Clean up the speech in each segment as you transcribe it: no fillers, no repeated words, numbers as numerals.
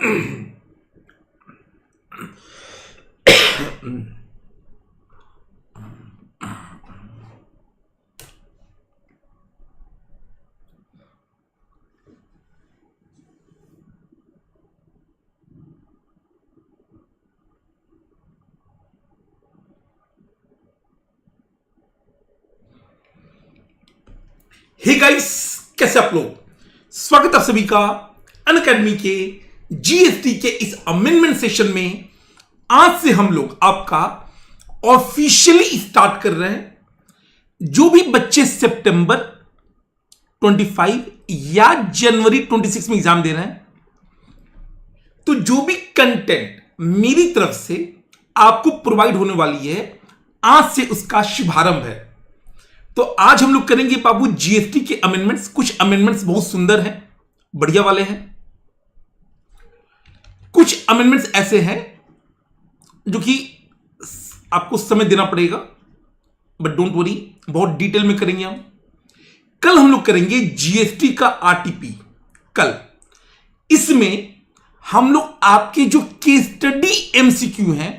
Hey guys, कैसे आप लोग। स्वागत आप सभी का अनअकैडमी के जीएसटी के इस अमेंडमेंट सेशन में। आज से हम लोग आपका ऑफिशियली स्टार्ट कर रहे हैं। जो भी बच्चे सितंबर 25 या जनवरी 26 में एग्जाम दे रहे हैं, तो जो भी कंटेंट मेरी तरफ से आपको प्रोवाइड होने वाली है, आज से उसका शुभारंभ है। तो आज हम लोग करेंगे बाबू जीएसटी के अमेंडमेंट्स। कुछ अमेंडमेंट्स बहुत सुंदर हैं, बढ़िया वाले हैं। कुछ अमेंडमेंट्स ऐसे हैं जो कि आपको समय देना पड़ेगा, बट डोंट वरी, बहुत डिटेल में करेंगे हम। कल हम लोग करेंगे जीएसटी का आरटीपी। कल इसमें हम लोग आपके जो केस स्टडी एमसीक्यू हैं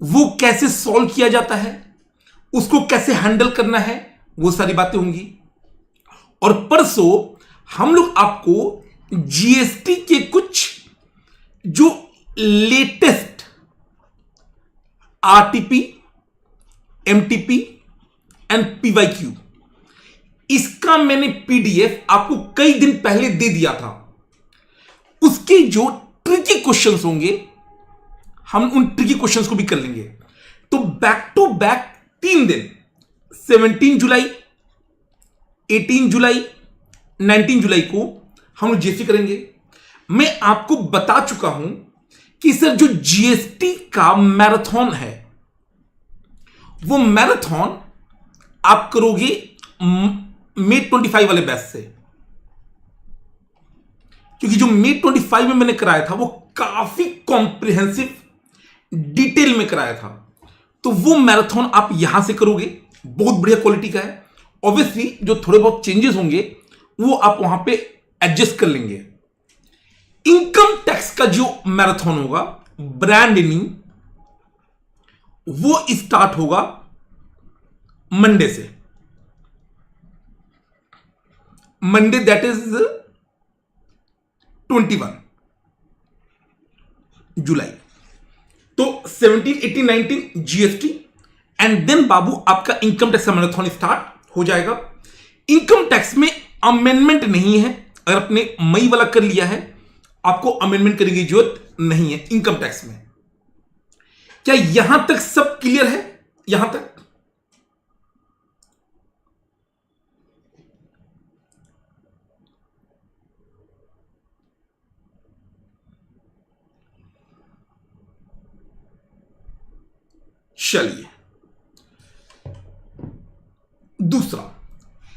वो कैसे सॉल्व किया जाता है, उसको कैसे हैंडल करना है, वो सारी बातें होंगी। और परसों हम लोग आपको जीएसटी के कुछ जो latest RTP, MTP and PYQ, इसका मैंने पीडीएफ आपको कई दिन पहले दे दिया था। उसके जो ट्रिकी क्वेश्चंस होंगे, हम उन ट्रिकी क्वेश्चंस को भी कर लेंगे। तो बैक टू बैक 3 दिन, 17 जुलाई, 18 जुलाई, 19 जुलाई को हम लोग जीएसटी करेंगे। मैं आपको बता चुका हूं कि सर जो जीएसटी का मैराथन है, वो मैराथन आप करोगे May 25 वाले बैच से। क्योंकि जो May 25 में मैंने कराया था वो काफी कॉम्प्रिहेंसिव डिटेल में कराया था, तो वो मैराथन आप यहां से करोगे। बहुत बढ़िया क्वालिटी का है। ऑब्वियसली जो थोड़े बहुत चेंजेस होंगे वो आप वहां पे एडजस्ट कर लेंगे। इनकम टैक्स का जो मैराथन होगा, ब्रांड न्यू, वो स्टार्ट होगा मंडे से। मंडे दैट इज 21 जुलाई। तो 17, 18, 19 जीएसटी एंड देन बाबू आपका इनकम टैक्स का मैराथन स्टार्ट हो जाएगा। इनकम टैक्स में अमेंडमेंट नहीं है। अगर आपने मई वाला कर लिया है, आपको अमेंडमेंट करने की जरूरत नहीं है इनकम टैक्स में। क्या यहां तक सब क्लियर है? यहां तक चलिए। दूसरा,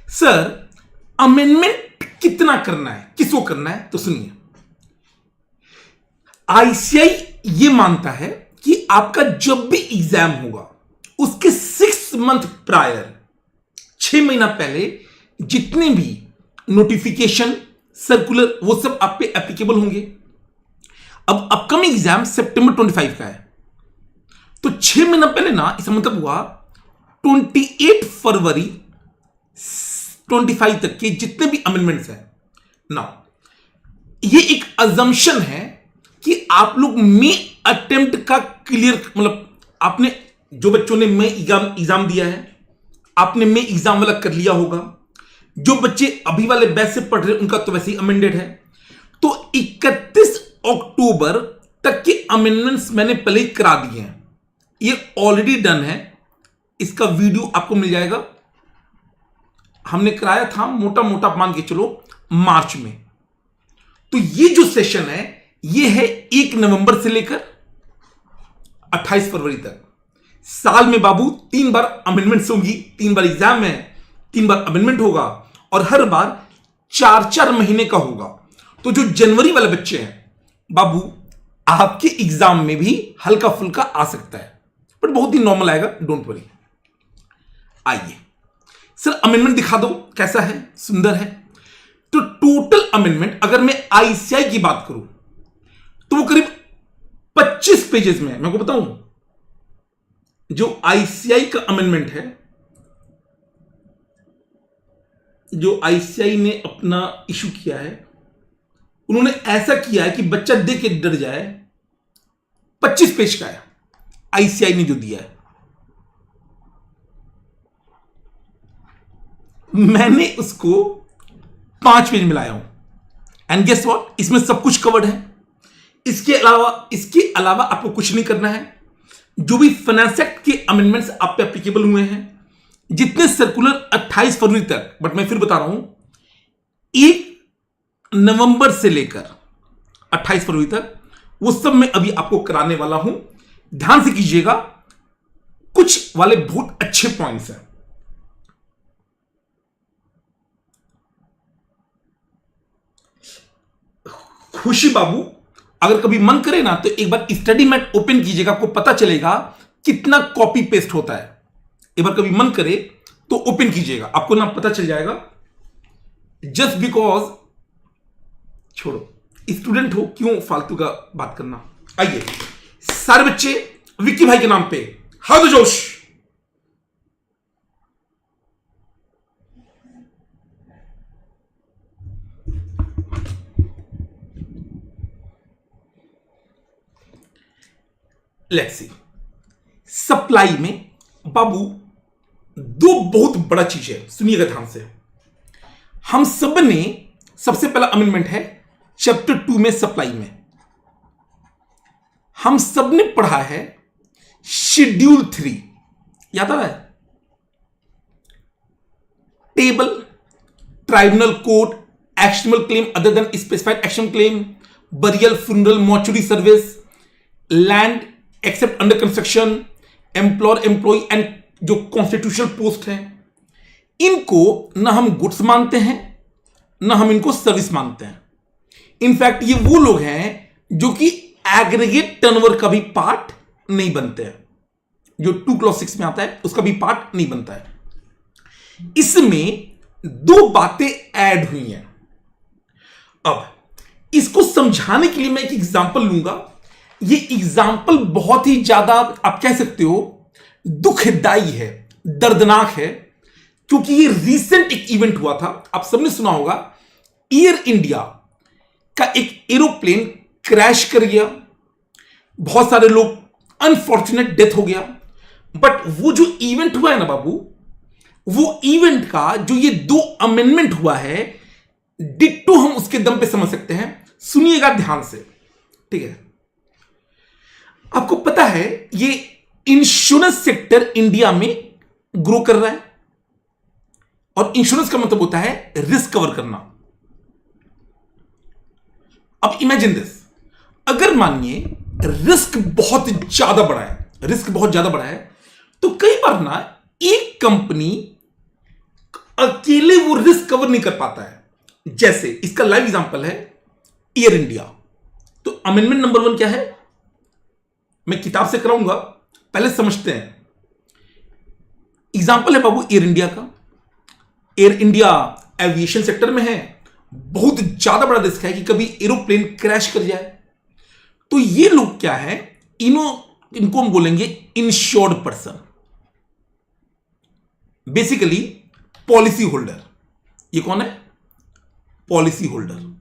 सर अमेंडमेंट कितना करना है, किसको करना है? तो सुनिए, आईसीआई ये मानता है कि आपका जब भी एग्जाम होगा उसके 6 मंथ प्रायर, 6 महीना पहले जितने भी नोटिफिकेशन, सर्कुलर, वो सब आप पे एप्लीकेबल होंगे। अब अपकमिंग एग्जाम सितंबर 25 का है, तो 6 महीना पहले ना, इसका मतलब हुआ 28 फरवरी 25 तक के जितने भी अमेंडमेंट्स हैं ना, ये एक अजम्पशन है कि आप लोग में अटेम्प्ट का क्लियर, मतलब आपने जो बच्चों ने में एग्जाम दिया है, आपने में एग्जाम वाला कर लिया होगा। जो बच्चे अभी वाले बैच से पढ़ रहे हैं उनका तो वैसे ही अमेंडेड है। तो 31 अक्टूबर तक के अमेंडमेंट्स मैंने पहले ही करा दिए हैं। ये ऑलरेडी डन है। इसका वीडियो आपको मिल जाएगा। हमने कराया था मोटा मोटा मान के चलो मार्च में। तो ये जो सेशन है ये है 1 नवंबर से लेकर 28 फरवरी तक। साल में बाबू 3 बार अमेंडमेंट्स होंगी, 3 बार एग्जाम है, 3 बार अमेंडमेंट होगा और हर बार 4-4 महीने का होगा। तो जो जनवरी वाले बच्चे हैं बाबू, आपके एग्जाम में भी हल्का फुल्का आ सकता है, बट बहुत ही नॉर्मल आएगा, डोंट वरी। आइए सर अमेंडमेंट दिखा दो कैसा है, सुंदर है। तो टोटल अमेंडमेंट, अगर मैं आईसीआई की बात करूं तो वो करीब 25 पेजेस में है। मैं को बताऊं, जो आईसीआई का अमेंडमेंट है, जो आईसीआई ने अपना इशू किया है, उन्होंने ऐसा किया है कि बच्चा देख के डर जाए। 25 पेज का है आईसीआई ने जो दिया है। मैंने उसको 5 पेज में लाया हूं, एंड गेस व्हाट, इसमें सब कुछ कवर्ड है। इसके अलावा आपको कुछ नहीं करना है। जो भी फाइनेंस एक्ट के अमेंडमेंट्स आप पे एप्लीकेबल हुए हैं, जितने सर्कुलर 28 फरवरी तक, बट मैं फिर बता रहा हूं 1 नवंबर से लेकर 28 फरवरी तक, वो सब मैं अभी आपको कराने वाला हूं। ध्यान से कीजिएगा, कुछ वाले बहुत अच्छे पॉइंट्स हैं। खुशी बाबू, अगर कभी मन करे ना तो एक बार स्टडी मैट ओपन कीजिएगा, आपको पता चलेगा कितना कॉपी पेस्ट होता है। एक बार कभी मन करे तो ओपन कीजिएगा, आपको ना पता चल जाएगा। जस्ट बिकॉज, छोड़ो, स्टूडेंट हो, क्यों फालतू का बात करना। आइए सारे बच्चे विक्की भाई के नाम पे हाथ दो जोश। लेट्स सी, सप्लाई में बाबू 2 बहुत बड़ा चीज है, सुनिएगा ध्यान से। हम सब ने, सबसे पहला अमेंडमेंट है चैप्टर 2 में, सप्लाई में हम सब ने पढ़ा है शेड्यूल 3, याद आ रहा है? Table, tribunal code, actionable claim other than specified action claim, burial, funeral, mortuary service, land except under construction, employer, employ and जो कॉन्स्टिट्यूशनल पोस्ट है, इनको ना हम गुड्स मानते हैं, ना हम इनको सर्विस मानते हैं। इनफैक्ट ये वो लोग हैं जो कि एग्रीगेट टर्नओवर का भी पार्ट नहीं बनते हैं, जो 2 क्लॉज 6 में आता है उसका भी पार्ट नहीं बनता है। इसमें 2 बातें ऐड हुई हैं। अब इसको समझाने के लिए मैं एक एग्जांपल लूंगा। ये एग्जाम्पल बहुत ही ज्यादा, आप कह सकते हो, दुखदाई है, दर्दनाक है, क्योंकि ये रिसेंट एक इवेंट हुआ था। आप सबने सुना होगा, एयर इंडिया का एक एरोप्लेन क्रैश कर गया, बहुत सारे लोग, अनफॉर्चुनेट डेथ हो गया। बट वो जो इवेंट हुआ है ना बाबू, वो इवेंट का जो ये 2 अमेंडमेंट हुआ है, डिट्टो हम उसके दम पे समझ सकते हैं। सुनिएगा ध्यान से, ठीक है? आपको पता है ये इंश्योरेंस सेक्टर इंडिया में ग्रो कर रहा है, और इंश्योरेंस का मतलब होता है रिस्क कवर करना। अब इमेजिन दिस, अगर मानिए रिस्क बहुत ज्यादा बड़ा है, रिस्क बहुत ज्यादा बड़ा है, तो कई बार ना एक कंपनी अकेले वो रिस्क कवर नहीं कर पाता है। जैसे इसका लाइव एग्जांपल है एयर इंडिया। तो अमेंडमेंट नंबर 1 क्या है, मैं किताब से कराऊंगा, पहले समझते हैं। एग्जांपल है बाबू एयर इंडिया का। एयर इंडिया एविएशन सेक्टर में है, बहुत ज्यादा बड़ा रिस्क है कि कभी एरोप्लेन क्रैश कर जाए। तो ये लोग क्या है, इनको हम बोलेंगे insured person, basically policy holder. ये कौन है? Policy holder.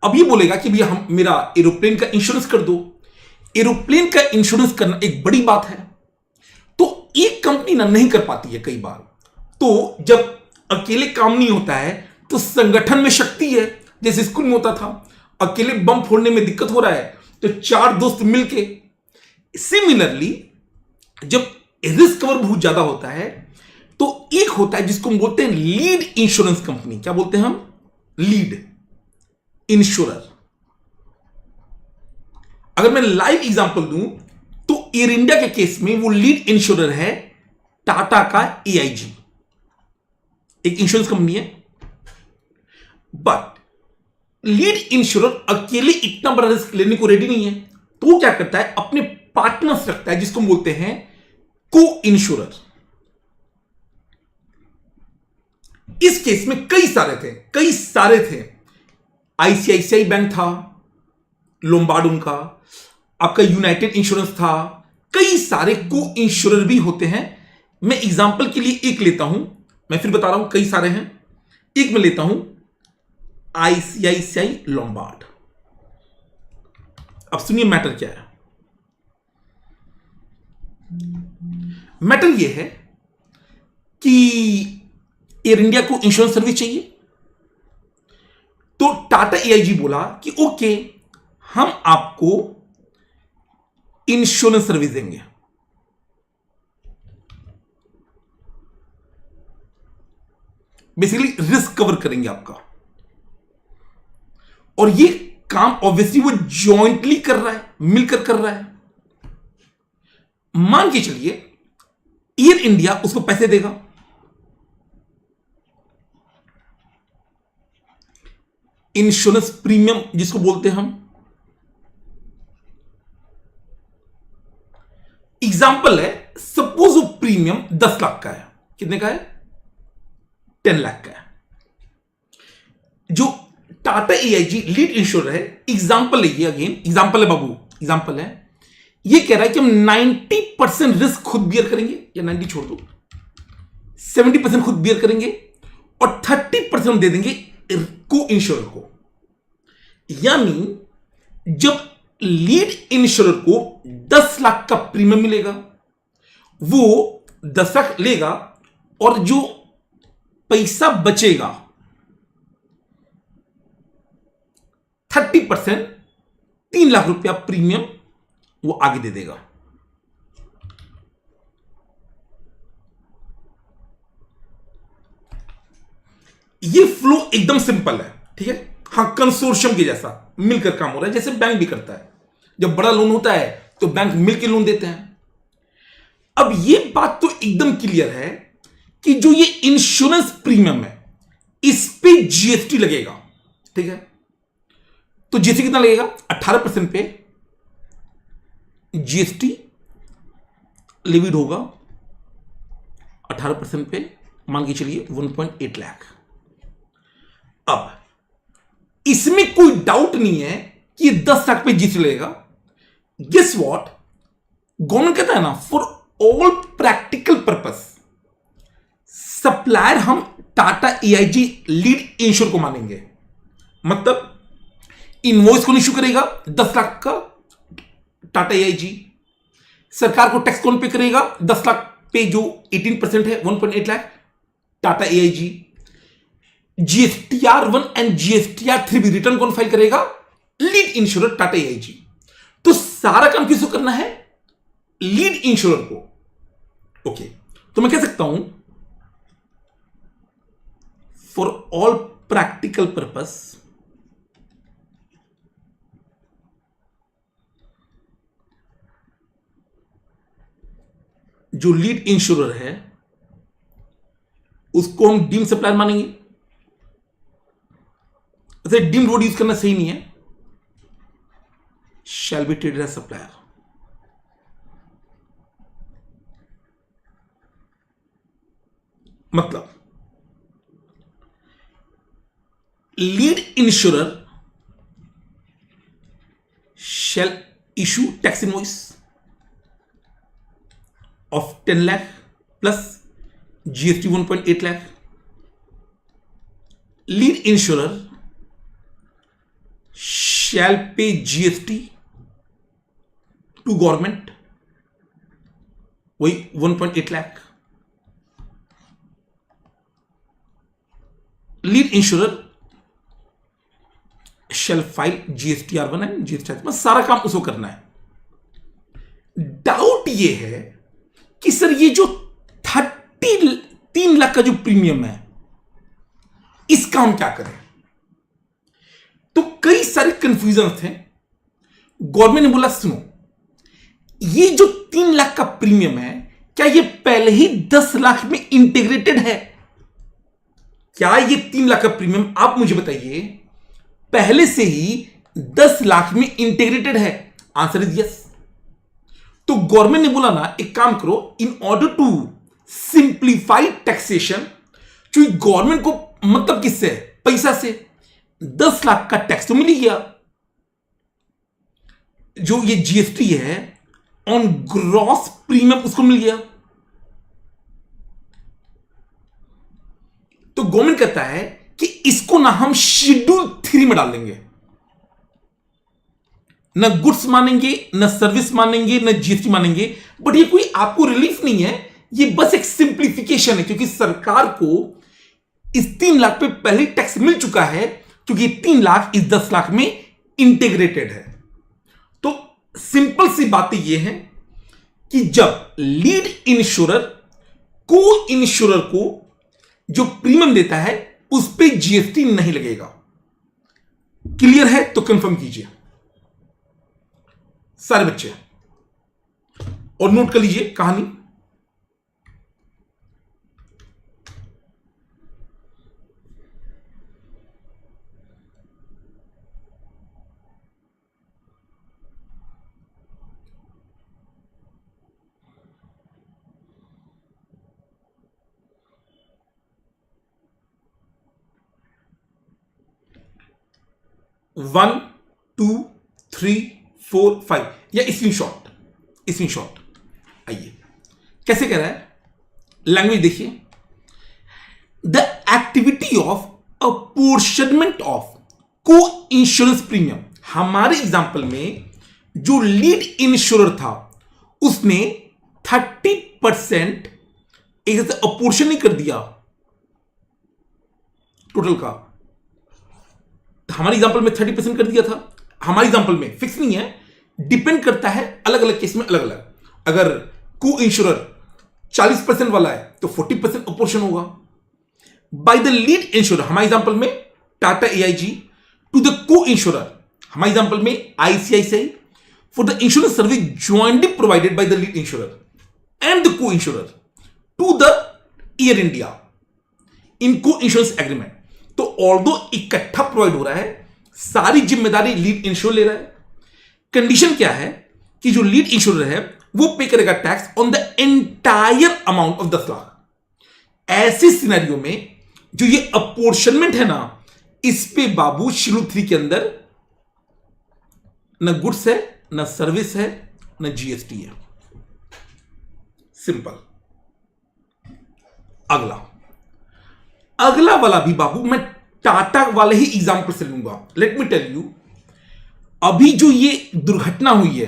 अब ये बोलेगा कि भैया हम, मेरा एरोप्लेन का इंश्योरेंस कर दो। एरोप्लेन का इंश्योरेंस करना एक बड़ी बात है, तो एक कंपनी ना नहीं कर पाती है कई बार। तो जब अकेले काम नहीं होता है तो संगठन में शक्ति है। जैसे स्कूल में होता था, अकेले बम फोड़ने में दिक्कत हो रहा है तो 4 दोस्त मिलके। सिमिलरली जब रिस्क कवर बहुत ज्यादा होता है तो एक होता है जिसको हम बोलते हैं लीड इंश्योरेंस कंपनी। क्या बोलते हैं हम? Lead insurer. अगर मैं लाइव एग्जांपल दूं तो एयर इंडिया के केस में वो लीड इंश्योरर है टाटा का एआईजी, एक इंश्योरेंस कंपनी है। बट लीड इंश्योरर अकेले इतना बड़ा रिस्क लेने को रेडी नहीं है, तो वो क्या करता है, अपने पार्टनर्स रखता है जिसको बोलते हैं को इंश्योरर। इस केस में कई सारे थे। आईसीआईसीआई बैंक था, लोम्बार्ड उनका, आपका यूनाइटेड इंश्योरेंस था, कई सारे को इंश्योरर भी होते हैं। मैं एग्जांपल के लिए एक लेता हूं, मैं फिर बता रहा हूं कई सारे हैं। एक मैं लेता हूं आईसीआईसीआई लोम्बार्ड। अब सुनिए मैटर क्या है। मैटर यह है कि एयर इंडिया को इंश्योरेंस सर्विस चाहिए, तो टाटा एआईजी बोला कि ओके, हम आपको इंश्योरेंस सर्विस देंगे। बेसिकली रिस्क कवर करेंगे आपका, और ये काम ऑब्वियसली वो जॉइंटली कर रहा है, मिलकर कर रहा है। मान के चलिए एयर इंडिया उसको पैसे देगा, इंश्योरेंस प्रीमियम जिसको बोलते हैं हम। एग्जाम्पल है, सपोज वो प्रीमियम 10 लाख का है। कितने का है? 10 लाख का है। जो टाटा एआईजी लीड इंश्योरर है, एग्जाम्पल है ये, अगेन एग्जाम्पल है बाबू, एग्जाम्पल है। ये कह रहा है कि हम 90% रिस्क खुद बियर करेंगे, या 90 छोड़ दो, 70% खुद बियर करेंगे, और 30% हम दे देंगे को इंश्योरर को। यानी जब लीड इंश्योरर को 10 लाख का प्रीमियम मिलेगा, वो 10 लाख लेगा, और जो पैसा बचेगा 30%, 3 लाख रुपया प्रीमियम वो आगे दे देगा। ये फ्लो एकदम सिंपल है, ठीक है। हाँ, कंसोर्शियम के जैसा मिलकर काम हो रहा है, जैसे बैंक भी करता है। जब बड़ा लोन होता है तो बैंक मिलकर लोन देते हैं। अब ये बात तो एकदम क्लियर है कि जो ये इंश्योरेंस प्रीमियम है, इस पे जीएसटी लगेगा, ठीक है। तो जीएसटी कितना लगेगा? 18% पे जीएसटी लिविड होगा। 18% पे मान के चलिए 1.8 लाख। अब इसमें कोई डाउट नहीं है कि 10 लाख पे जीएसटी लगेगा। गेस व्हाट, गवर्नमेंट कहता है ना, for all practical purpose supplier हम टाटा एआईजी लीड इंश्योर को मानेंगे। मतलब इनवॉइस कौन इश्यू करेगा? 10 लाख का टाटा एआईजी। सरकार को टैक्स कौन पे करेगा? 10 लाख पे जो 18% है, 1.8 lakh Tata AIG. GSTR 1 and GSTR 3 भी रिटर्न कौन फाइल करेगा? Lead insurer Tata AIG. तो सारा काम किसको करना है? लीड इंश्योरर को। ओके, तो मैं कह सकता हूं फॉर ऑल प्रैक्टिकल पर्पस जो लीड इंश्योरर है उसको हम डीम सप्लायर मानेंगे। वैसे डीम वर्ड यूज करना सही नहीं है, shall be treated as supplier. मतलब lead insurer shall issue tax invoice of 10 lakh plus GST 1.8 lakh. Lead insurer shall pay GST to government, वही 1.8 lakh. Lead insurer shall file GSTR1 and GSTR2। सारा काम उसको करना है। Doubt ये है कि सर ये जो 3 लाख का जो प्रीमियम है इसका हम क्या करें? तो कई सारे कंफ्यूजन थे। गवर्नमेंट ने बोला सुनो, ये जो 3 लाख का प्रीमियम है क्या ये पहले ही 10 लाख में इंटीग्रेटेड है? क्या ये 3 लाख का प्रीमियम, आप मुझे बताइए, पहले से ही 10 लाख में इंटीग्रेटेड है? Answer is yes. तो गवर्नमेंट ने बोला ना, एक काम करो, in order to simplify taxation, जो गवर्नमेंट को मतलब किससे? पैसा से। 10 लाख का टैक्स तो मिल ही गया, जो ये जीएसटी है ऑन ग्रॉस प्रीमियम उसको मिल गया। तो गवर्नमेंट कहता है कि इसको ना हम शेड्यूल 3 में डाल देंगे, न गुड्स मानेंगे, न सर्विस मानेंगे, न जीएसटी मानेंगे। बट ये कोई आपको रिलीफ नहीं है, ये बस एक सिंप्लीफिकेशन है, क्योंकि सरकार को इस 3 लाख पे पहले ही टैक्स मिल चुका है, क्योंकि 3 लाख इस 10 लाख में इंटीग्रेटेड है। तो सिंपल सी बातें ये हैं कि जब लीड इंश्योरर को इंश्योरर को जो प्रीमियम देता है उस पे जीएसटी नहीं लगेगा। क्लियर है तो कंफर्म कीजिए सारे बच्चे, और नोट कर लीजिए कहानी। वन 2 3 4 5 या स्क्रीनशॉट आइए कैसे कह रहा है, लैंग्वेज देखिए। The activity of apportionment of को इंश्योरेंस प्रीमियम। हमारे एग्जांपल में जो लीड इंश्योरर था उसने 30% एक तरह से अपोर्शन नहीं कर दिया टोटल का। हमारे एग्जांपल में 30% कर दिया था। हमारे एग्जांपल में फिक्स नहीं है, डिपेंड करता है अलग अलग केस में अलग अलग। अगर को इंश्योरर 40% वाला है तो 40% अपोर्शन होगा बाय द लीड इंश्योरर। हमारे एग्जांपल में Tata AIG to the coinsurer, हमारे एग्जांपल में ICICI for the insurance service jointly provided by the lead insurer and the coinsurer to the Air India in coinsurance agreement. तो although इकट्ठा provide हो रहा है, सारी जिम्मेदारी लीड इंश्योर ले रहा है। कंडीशन क्या है कि जो लीड इंश्योरर है वो पे करेगा tax on the entire amount of 10 lakh. ऐसे सिनेरियो में जो ये अपोर्शनमेंट है ना, इस पे बाबू शेड्यूल 3 के अंदर न गुड्स है, न सर्विस है, न जीएसटी है। सिंपल। अगला वाला भी बाबू मैं टाटा वाले ही एग्जांपल से लूंगा। लेट मी टेल यू, अभी जो ये दुर्घटना हुई है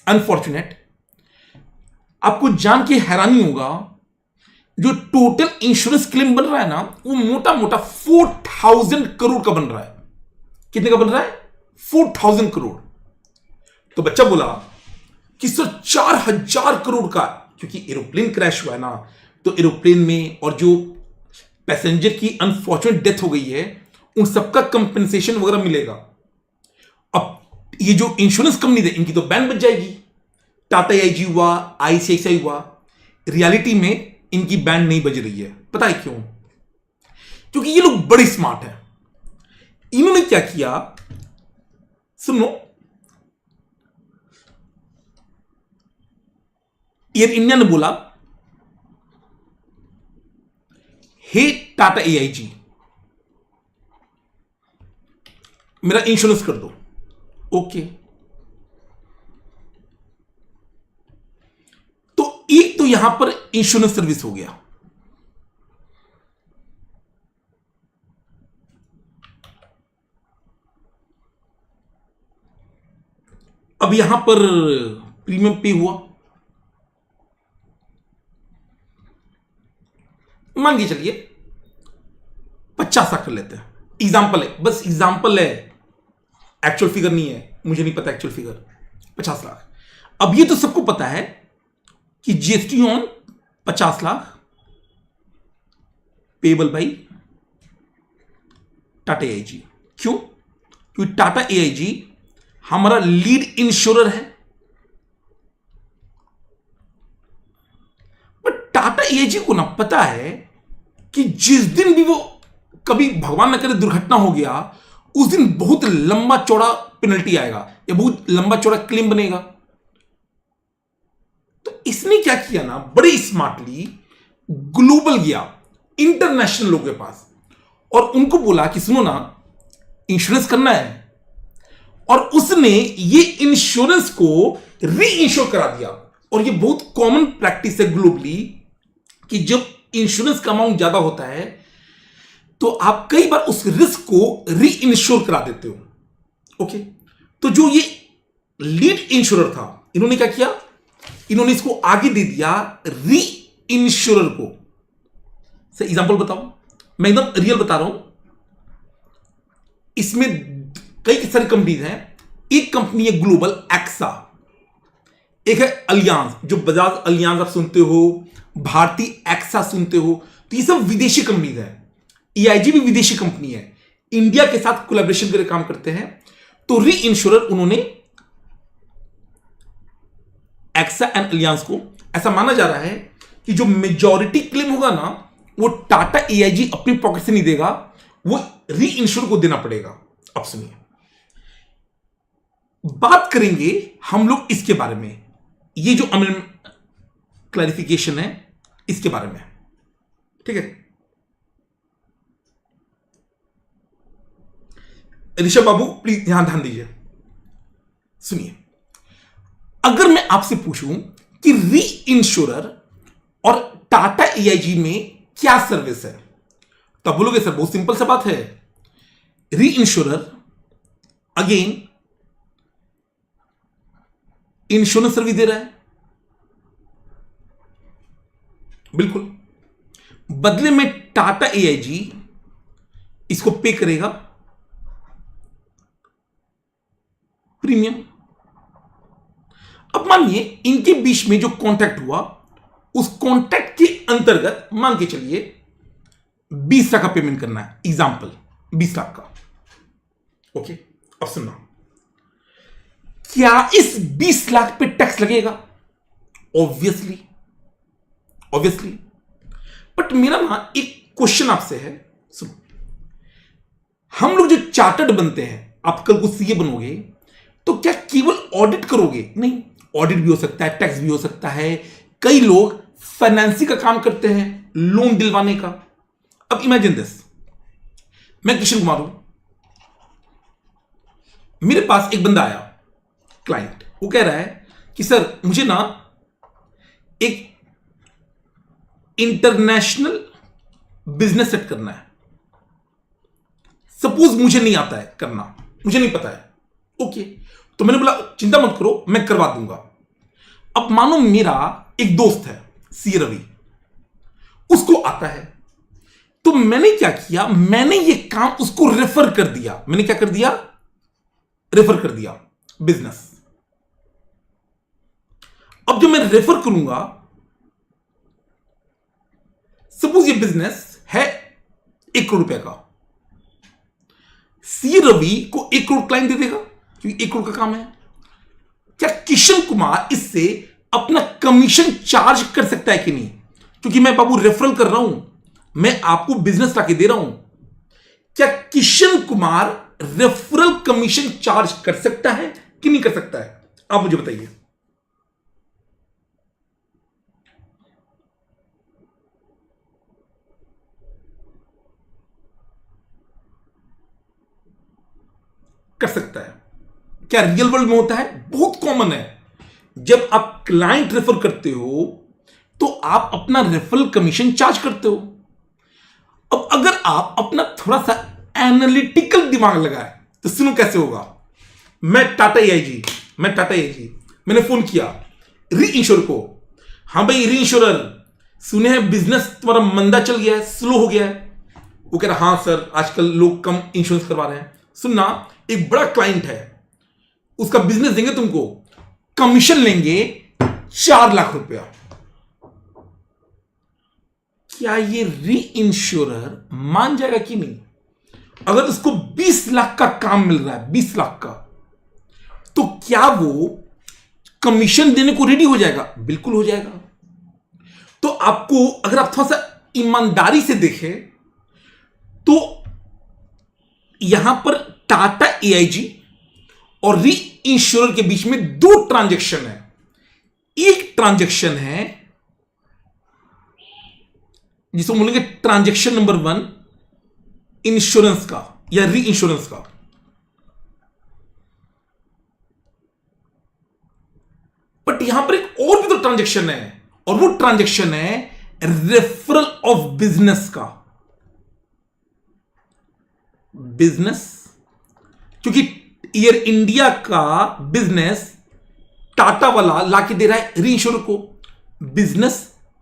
अनफॉर्चुनेट, आपको जान के हैरानी होगा जो टोटल इंश्योरेंस क्लेम बन रहा है ना, वो मोटा मोटा 4000 करोड़ का बन रहा है। कितने का बन रहा है? 4000 करोड़। तो बच्चा बोला कि सर 4000 करोड़ का, क्योंकि एरोप्लेन क्रैश हुआ है ना, तो एरोप्लेन में और जो पैसेंजर की अनफॉर्चुनेट डेथ हो गई है उन सबका कंपेंसेशन वगैरह मिलेगा। अब ये जो इंश्योरेंस कंपनी है इनकी तो बैंड बच जाएगी। टाटा एआईजी हुआ, आईसीआईसीआई हुआ, रियलिटी में इनकी बैंड नहीं बज रही है। पता है क्यों? क्योंकि ये लोग बड़े स्मार्ट हैं। इन्होंने क्या किया सुनो, एयर इंडिया ने बोला हे टाटा एआईजी मेरा इंश्योरेंस कर दो। ओके, तो एक तो यहां पर इंश्योरेंस सर्विस हो गया। अब यहां पर प्रीमियम पे हुआ, मान के चलिए 50 लाख कर लेते हैं। एग्जाम्पल है, बस एग्जाम्पल है, एक्चुअल फिगर नहीं है, मुझे नहीं पता एक्चुअल फिगर। 50 लाख। अब ये तो सबको पता है कि GST on 50 lakh payable by Tata AIG. क्यों? क्योंकि टाटा एआईजी हमारा लीड इंश्योरर है। बट टाटा एआईजी को ना पता है कि जिस दिन भी वो कभी भगवान न करे दुर्घटना हो गया, उस दिन बहुत लंबा चौड़ा पेनल्टी आएगा या बहुत लंबा चौड़ा क्लेम बनेगा। तो इसने क्या किया ना, बड़े स्मार्टली ग्लोबल गया, इंटरनेशनल लोगों के पास, और उनको बोला कि सुनो ना, इंश्योरेंस करना है, और उसने ये इंश्योरेंस को री इंश्योर करा दिया। और ये बहुत कॉमन प्रैक्टिस है ग्लोबली कि जब इंश्योरेंस का अमाउंट ज्यादा होता है तो आप कई बार उस रिस्क को री इंश्योर करा देते हो। ओके, तो जो ये लीड इंश्योरर था, इन्होंने क्या किया, इन्होंने इसको आगे दे दिया री इंश्योरर को। सर एग्जांपल बताओ, मैं एकदम रियल बता रहा हूं। इसमें कई सारी कंपनीज हैं। एक कंपनी है ग्लोबल एक्सा, एक है अलियांज, जो बजाज अलियांज आप सुनते हो, भारतीय एक्सा सुनते हो, तो ये सब विदेशी कंपनीज है। ईआईजी भी विदेशी कंपनी है, इंडिया के साथ कोलैबोरेशन करके काम करते हैं। तो री इंश्योरर उन्होंने एक्सा एंड अलियांज को, ऐसा माना जा रहा है कि जो मेजॉरिटी क्लेम होगा ना, वो टाटा ईआईजी अपनी पॉकेट से नहीं देगा, वो री इंश्योर को देना पड़ेगा। अब सुनिए, बात करेंगे हम लोग इसके बारे में, ये जो क्लैरिफिकेशन है इसके बारे में, ठीक है। ऋषभ बाबू प्लीज यहां ध्यान दीजिए, सुनिए। अगर मैं आपसे पूछूं कि री इंश्योरर और टाटा ईआईजी में क्या सर्विस है, तब बोलोगे सर बहुत सिंपल सा बात है, री इंश्योरर अगेन इंश्योरेंस सर्विस दे रहा है, बिल्कुल। बदले में टाटा ईआईजी इसको पे करेगा प्रीमियम। अब मानिए इनके बीच में जो कॉन्ट्रैक्ट हुआ, उस कॉन्ट्रैक्ट के अंतर्गत मान के चलिए 20 लाख का पेमेंट करना है, एग्जाम्पल 20 लाख का। ओके, अब सुनना, क्या इस 20 लाख पे टैक्स लगेगा? Obviously, obviously. बट मेरा ना एक क्वेश्चन आपसे है, सुनो। हम लोग जो चार्टर्ड बनते हैं, आप कल को सीए बनोगे तो क्या केवल ऑडिट करोगे? नहीं, ऑडिट भी हो सकता है, टैक्स भी हो सकता है। कई लोग फाइनेंसिंग का काम करते हैं, लोन दिलवाने का। अब इमेजिन दिस, मैं किशन कुमार हूं, मेरे पास एक बंदा आया, क्लाइंट, वो कह रहा है कि सर मुझे ना एक इंटरनेशनल बिजनेस सेट करना है। सपोज मुझे नहीं आता है करना, मुझे नहीं पता है। ओके, तो मैंने बोला चिंता मत करो, मैं करवा दूंगा। अब मानो मेरा एक दोस्त है सी रवि, उसको आता है, तो मैंने क्या किया, मैंने ये काम उसको रेफर कर दिया। मैंने क्या कर दिया? रेफर कर दिया बिजनेस। अब जब मैं रेफर करूंगा, सपोज ये बिजनेस है 1 करोड़ रुपए का, सी रवि को 1 करोड़ क्लाइंट दे देगा क्योंकि 1 करोड़ का काम है। क्या किशन कुमार इससे अपना कमीशन चार्ज कर सकता है कि नहीं? क्योंकि मैं बाबू रेफरल कर रहा हूं, मैं आपको बिजनेस लाके दे रहा हूं। क्या Kishan Kumar referral commission charge कर सकता है कि नहीं कर सकता है? आप मुझे बताइए। कर सकता है। क्या रियल वर्ल्ड में होता है? बहुत कॉमन है। जब आप क्लाइंट रेफर करते हो तो आप अपना रेफरल कमीशन चार्ज करते हो। अब अगर आप अपना थोड़ा सा एनालिटिकल दिमाग लगाए तो सुनो कैसे होगा। मैं टाटा ईआईजी मैंने फोन किया री इंश्योर को, हाँ भाई री इंश्योरर, सुने हैं बिजनेस तुम्हारा मंदा चल गया है, स्लो हो गया है। वो कह रहा हाँ सर, आजकल लोग कम इंश्योरेंस करवा रहे हैं। सुनना, एक बड़ा क्लाइंट है, उसका बिजनेस देंगे तुमको, कमीशन लेंगे 4 लाख रुपया। क्या ये री इंश्योरर मान जाएगा कि नहीं? अगर उसको 20 लाख का काम मिल रहा है, 20 लाख का, तो क्या वो कमीशन देने को रेडी हो जाएगा? बिल्कुल हो जाएगा। तो आपको, अगर आप थोड़ा सा ईमानदारी से देखें तो यहां पर टाटा ईआईजी और री इंश्योरर के बीच में 2 ट्रांजैक्शन है। एक ट्रांजैक्शन है जिसको बोलेंगे ट्रांजैक्शन नंबर 1 इंश्योरेंस का या री इंश्योरेंस का, ट्रांजैक्शन है और वो ट्रांजैक्शन है रेफरल ऑफ बिजनेस का। बिजनेस, क्योंकि एयर इंडिया का बिजनेस टाटा वाला लाके दे रहा है री इंश्योर को, business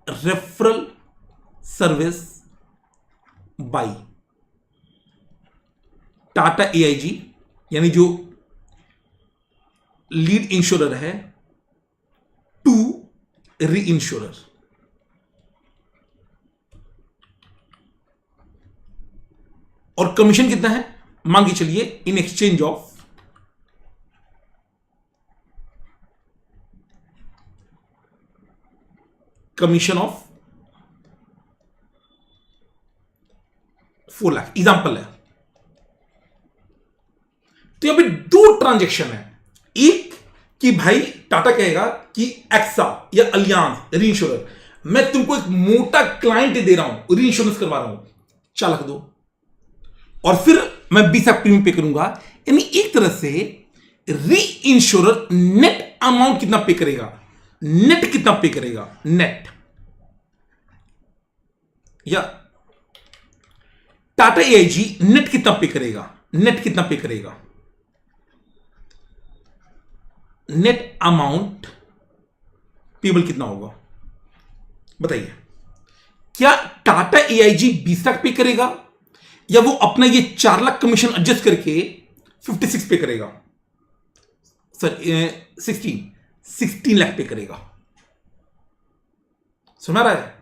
referral service by Tata AIG, यानी जो लीड इंश्योरर है, टू री इंश्योरर। और कमीशन कितना है मान के चलिए, in exchange of commission of 4 lakh, example है। तो यहां पे दो ट्रांजैक्शन है, एक कि भाई टाटा कहेगा कि एक्सा या अलियांज री इंश्योरर, मैं तुमको एक मोटा क्लाइंट दे रहा हूं, री इंश्योरेंस करवा रहा हूं, 4 लाख दो, और फिर मैं 20 लाख प्रीमियम पे करूंगा। यानी एक तरह से री इंश्योरर नेट अमाउंट कितना पे करेगा, नेट कितना पे करेगा, नेट, या टाटा एआईजी नेट कितना पे करेगा, नेट कितना पे करेगा, नेट अमाउंट पेबल कितना होगा बताइए। क्या टाटा एआईजी 20 लाख पे करेगा या वो अपना ये 4 लाख कमीशन एडजस्ट करके 56 पे करेगा, सर 16 लाख पे करेगा। सुना रहा है?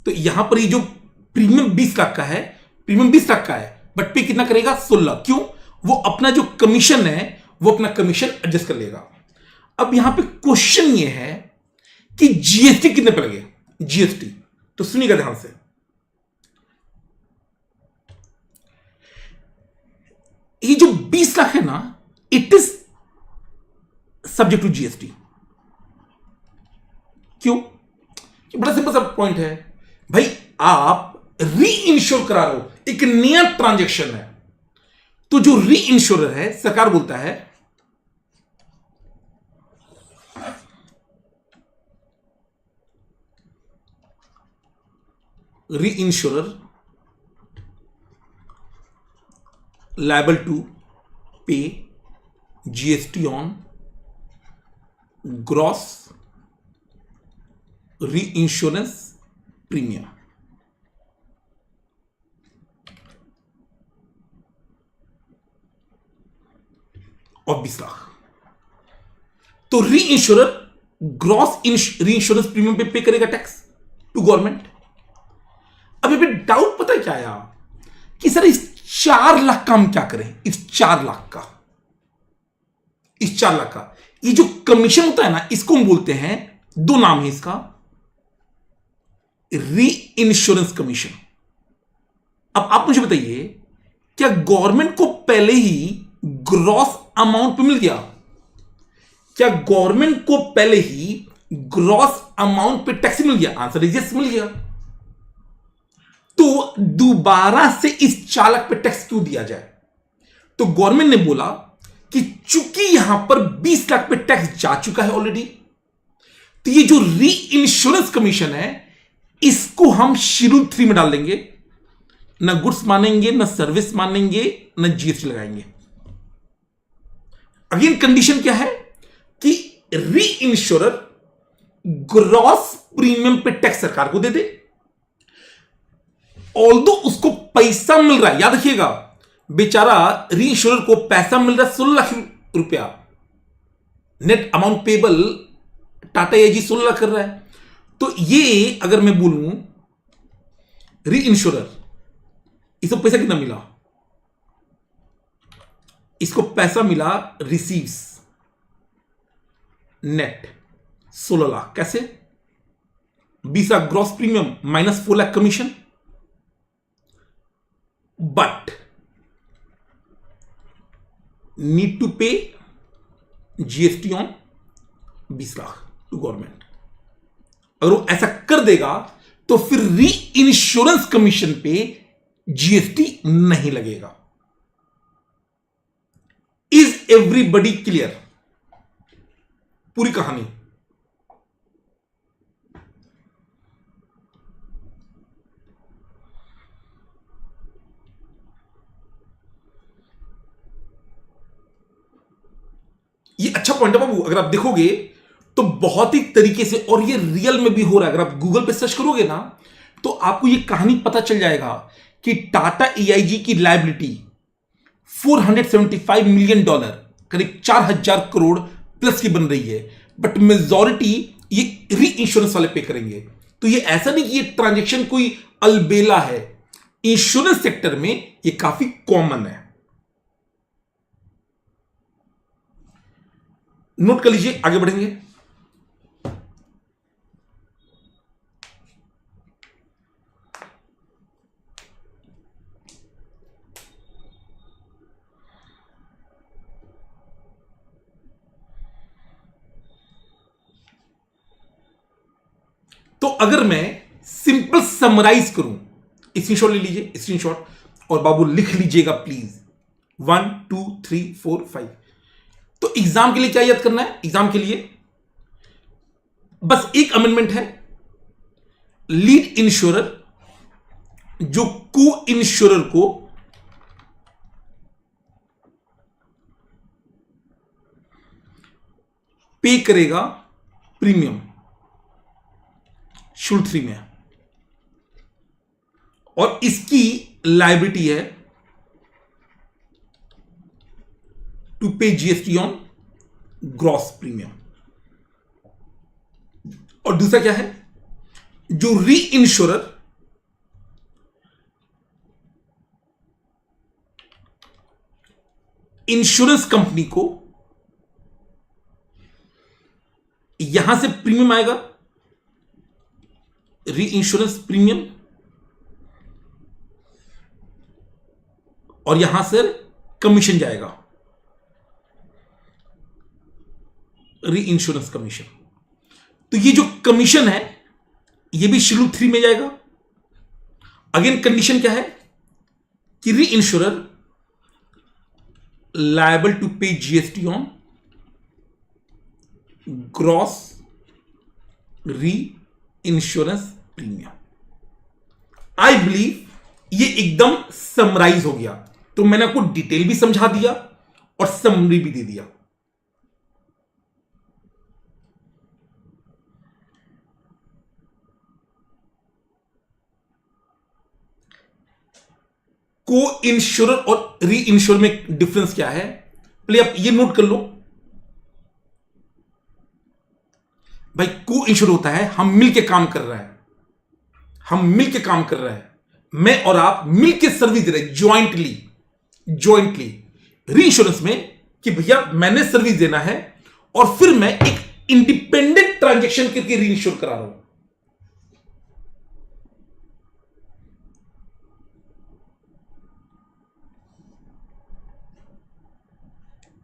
तो यहां पर ये जो प्रीमियम 20 लाख का है, प्रीमियम 20 लाख का है, बट पे कितना करेगा 16। क्यों? वो अपना जो कमीशन है वो अपना कमीशन एडजस्ट कर लेगा। अब यहां पे क्वेश्चन ये है कि जीएसटी कितने पे लगे, जीएसटी, तो सुनिएगा ध्यान से। ये जो 20 लाख है ना, it is subject to GST. क्यों? बड़ा सिंपल सा पॉइंट है भाई, आप री इंश्योर करा रहे हो, एक नया ट्रांजैक्शन है, तो जो री इंश्योरर है, सरकार बोलता है री insurer liable to pay GST on gross री इंश्योरेंस प्रीमियम। और 20 लाख, तो री इंश्योरर ग्रॉस री इंश्योरेंस प्रीमियम पे करेगा टैक्स टू गवर्नमेंट। अब अभी डाउट पता है क्या आया कि सर इस 4 लाख का हम क्या करें, इस 4 लाख का, इस 4 लाख का ये जो कमीशन होता है ना, इसको हम बोलते हैं, दो नाम है इसका, री इंश्योरेंस कमीशन। अब आप मुझे बताइए, क्या गवर्नमेंट को पहले ही ग्रॉस अमाउंट पे मिल गया? क्या गवर्नमेंट को पहले ही ग्रॉस अमाउंट पे टैक्स मिल गया? आंसर इज यस, मिल गया। तो दोबारा से इस 4 लाख पे टैक्स क्यों दिया जाए? तो गवर्नमेंट ने बोला कि चूंकि यहां पर 20 लाख पे टैक्स जा चुका है ऑलरेडी, तो ये जो री इंश्योरेंस कमीशन है इसको हम शेड्यूल 3 में डाल देंगे, ना गुड्स मानेंगे, ना सर्विस मानेंगे, ना जीएसटी लगाएंगे। अगेन कंडीशन क्या है कि री इंश्योरर ग्रॉस प्रीमियम पे टैक्स सरकार को दे दे, ऑल्दो उसको पैसा मिल रहा है, याद रखिएगा बेचारा री इंश्योरर को पैसा मिल रहा है 16 लाख रुपया, net amount payable Tata AIG 16 lakh कर रहा है। तो ये अगर मैं बोलूं री इंश्योरर, इसको पैसा कितना मिला? इसको पैसा मिला रिसीव्स नेट 16 लाख। कैसे? 20 lakh gross premium minus 4 lakh commission, but need to pay GST on 20 lakh to government. अगर वो ऐसा कर देगा तो फिर री इंश्योरेंस कमीशन पे जीएसटी नहीं लगेगा। Is everybody clear? पूरी कहानी। ये अच्छा पॉइंट है बाबू, अगर आप देखोगे तो बहुत ही तरीके से, और ये रियल में भी हो रहा है। अगर आप गूगल पे सर्च करोगे ना तो आपको ये कहानी पता चल जाएगा कि टाटा एआईजी की लायबिलिटी $475 मिलियन, करीब 4,000 करोड़ प्लस की बन रही है, बट मेजॉरिटी ये री इंश्योरेंस वाले पे करेंगे। तो ये ऐसा नहीं कि ये ट्रांजेक्शन कोई अलबेला है, इंश्योरेंस सेक्टर में ये काफी कॉमन है। नोट कर लीजिए, आगे बढ़ेंगे। तो अगर मैं सिंपल समराइज करूं, स्क्रीनशॉट ले लीजिए, स्क्रीनशॉट, और बाबू लिख लीजिएगा प्लीज, 1 2 3 4 5। तो एग्जाम के लिए क्या याद करना है? एग्जाम के लिए बस एक अमेंडमेंट है, लीड इंश्योरर जो को इंश्योरर को पे करेगा प्रीमियम शेड्यूल 3 में, और इसकी लायबिलिटी है to pay GST on gross premium. और दूसरा क्या है, जो री इंश्योरर इंश्योरेंस कंपनी को यहां से प्रीमियम आएगा, री इंश्योरेंस प्रीमियम, और यहां से कमीशन जाएगा, री इंश्योरेंस कमीशन। तो ये जो कमीशन है ये भी शेड्यूल 3 में जाएगा। अगेन कंडीशन क्या है कि री insurer liable to pay GST on gross री इंश्योरेंस प्रीमियम। आई बिलीव ये एकदम समराइज हो गया। तो मैंने आपको डिटेल भी समझा दिया और समरी भी दे दिया। को इंश्योरर और री इंश्योर में डिफरेंस क्या है, पहले आप ये नोट कर लो भाई। को इंश्योर होता है हम मिलके काम कर रहे हैं, हम मिलके काम कर रहे हैं, मैं और आप मिलके सर्विस दे रहे हैं, ज्वाइंटली। री इंश्योरेंस में कि भैया मैंने सर्विस देना है और फिर मैं एक इंडिपेंडेंट ट्रांजैक्शन करके री इंश्योर करा रहा हूं।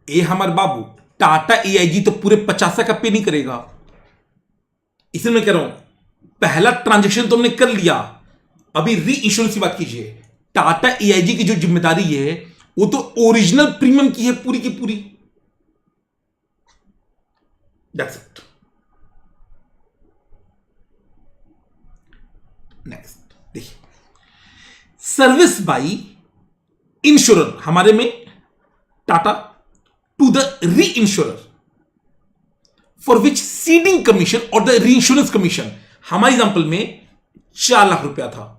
ए हमारे बाबू टाटा एआईजी तो पूरे 50 का पे नहीं करेगा, इसलिए मैं कह रहा हूं पहला ट्रांजैक्शन तो हमने कर लिया, अभी री इंश्योरेंस की बात कीजिए। टाटा एआईजी की जो जिम्मेदारी है वो तो ओरिजिनल प्रीमियम की है पूरी की पूरी। That's it. नेक्स्ट देखिए, सर्विस बाय इंश्योरर हमारे में Tata to the reinsurer for which ceding commission और द री इंश्योरेंस कमीशन हमारे एग्जांपल में 4 लाख रुपया था,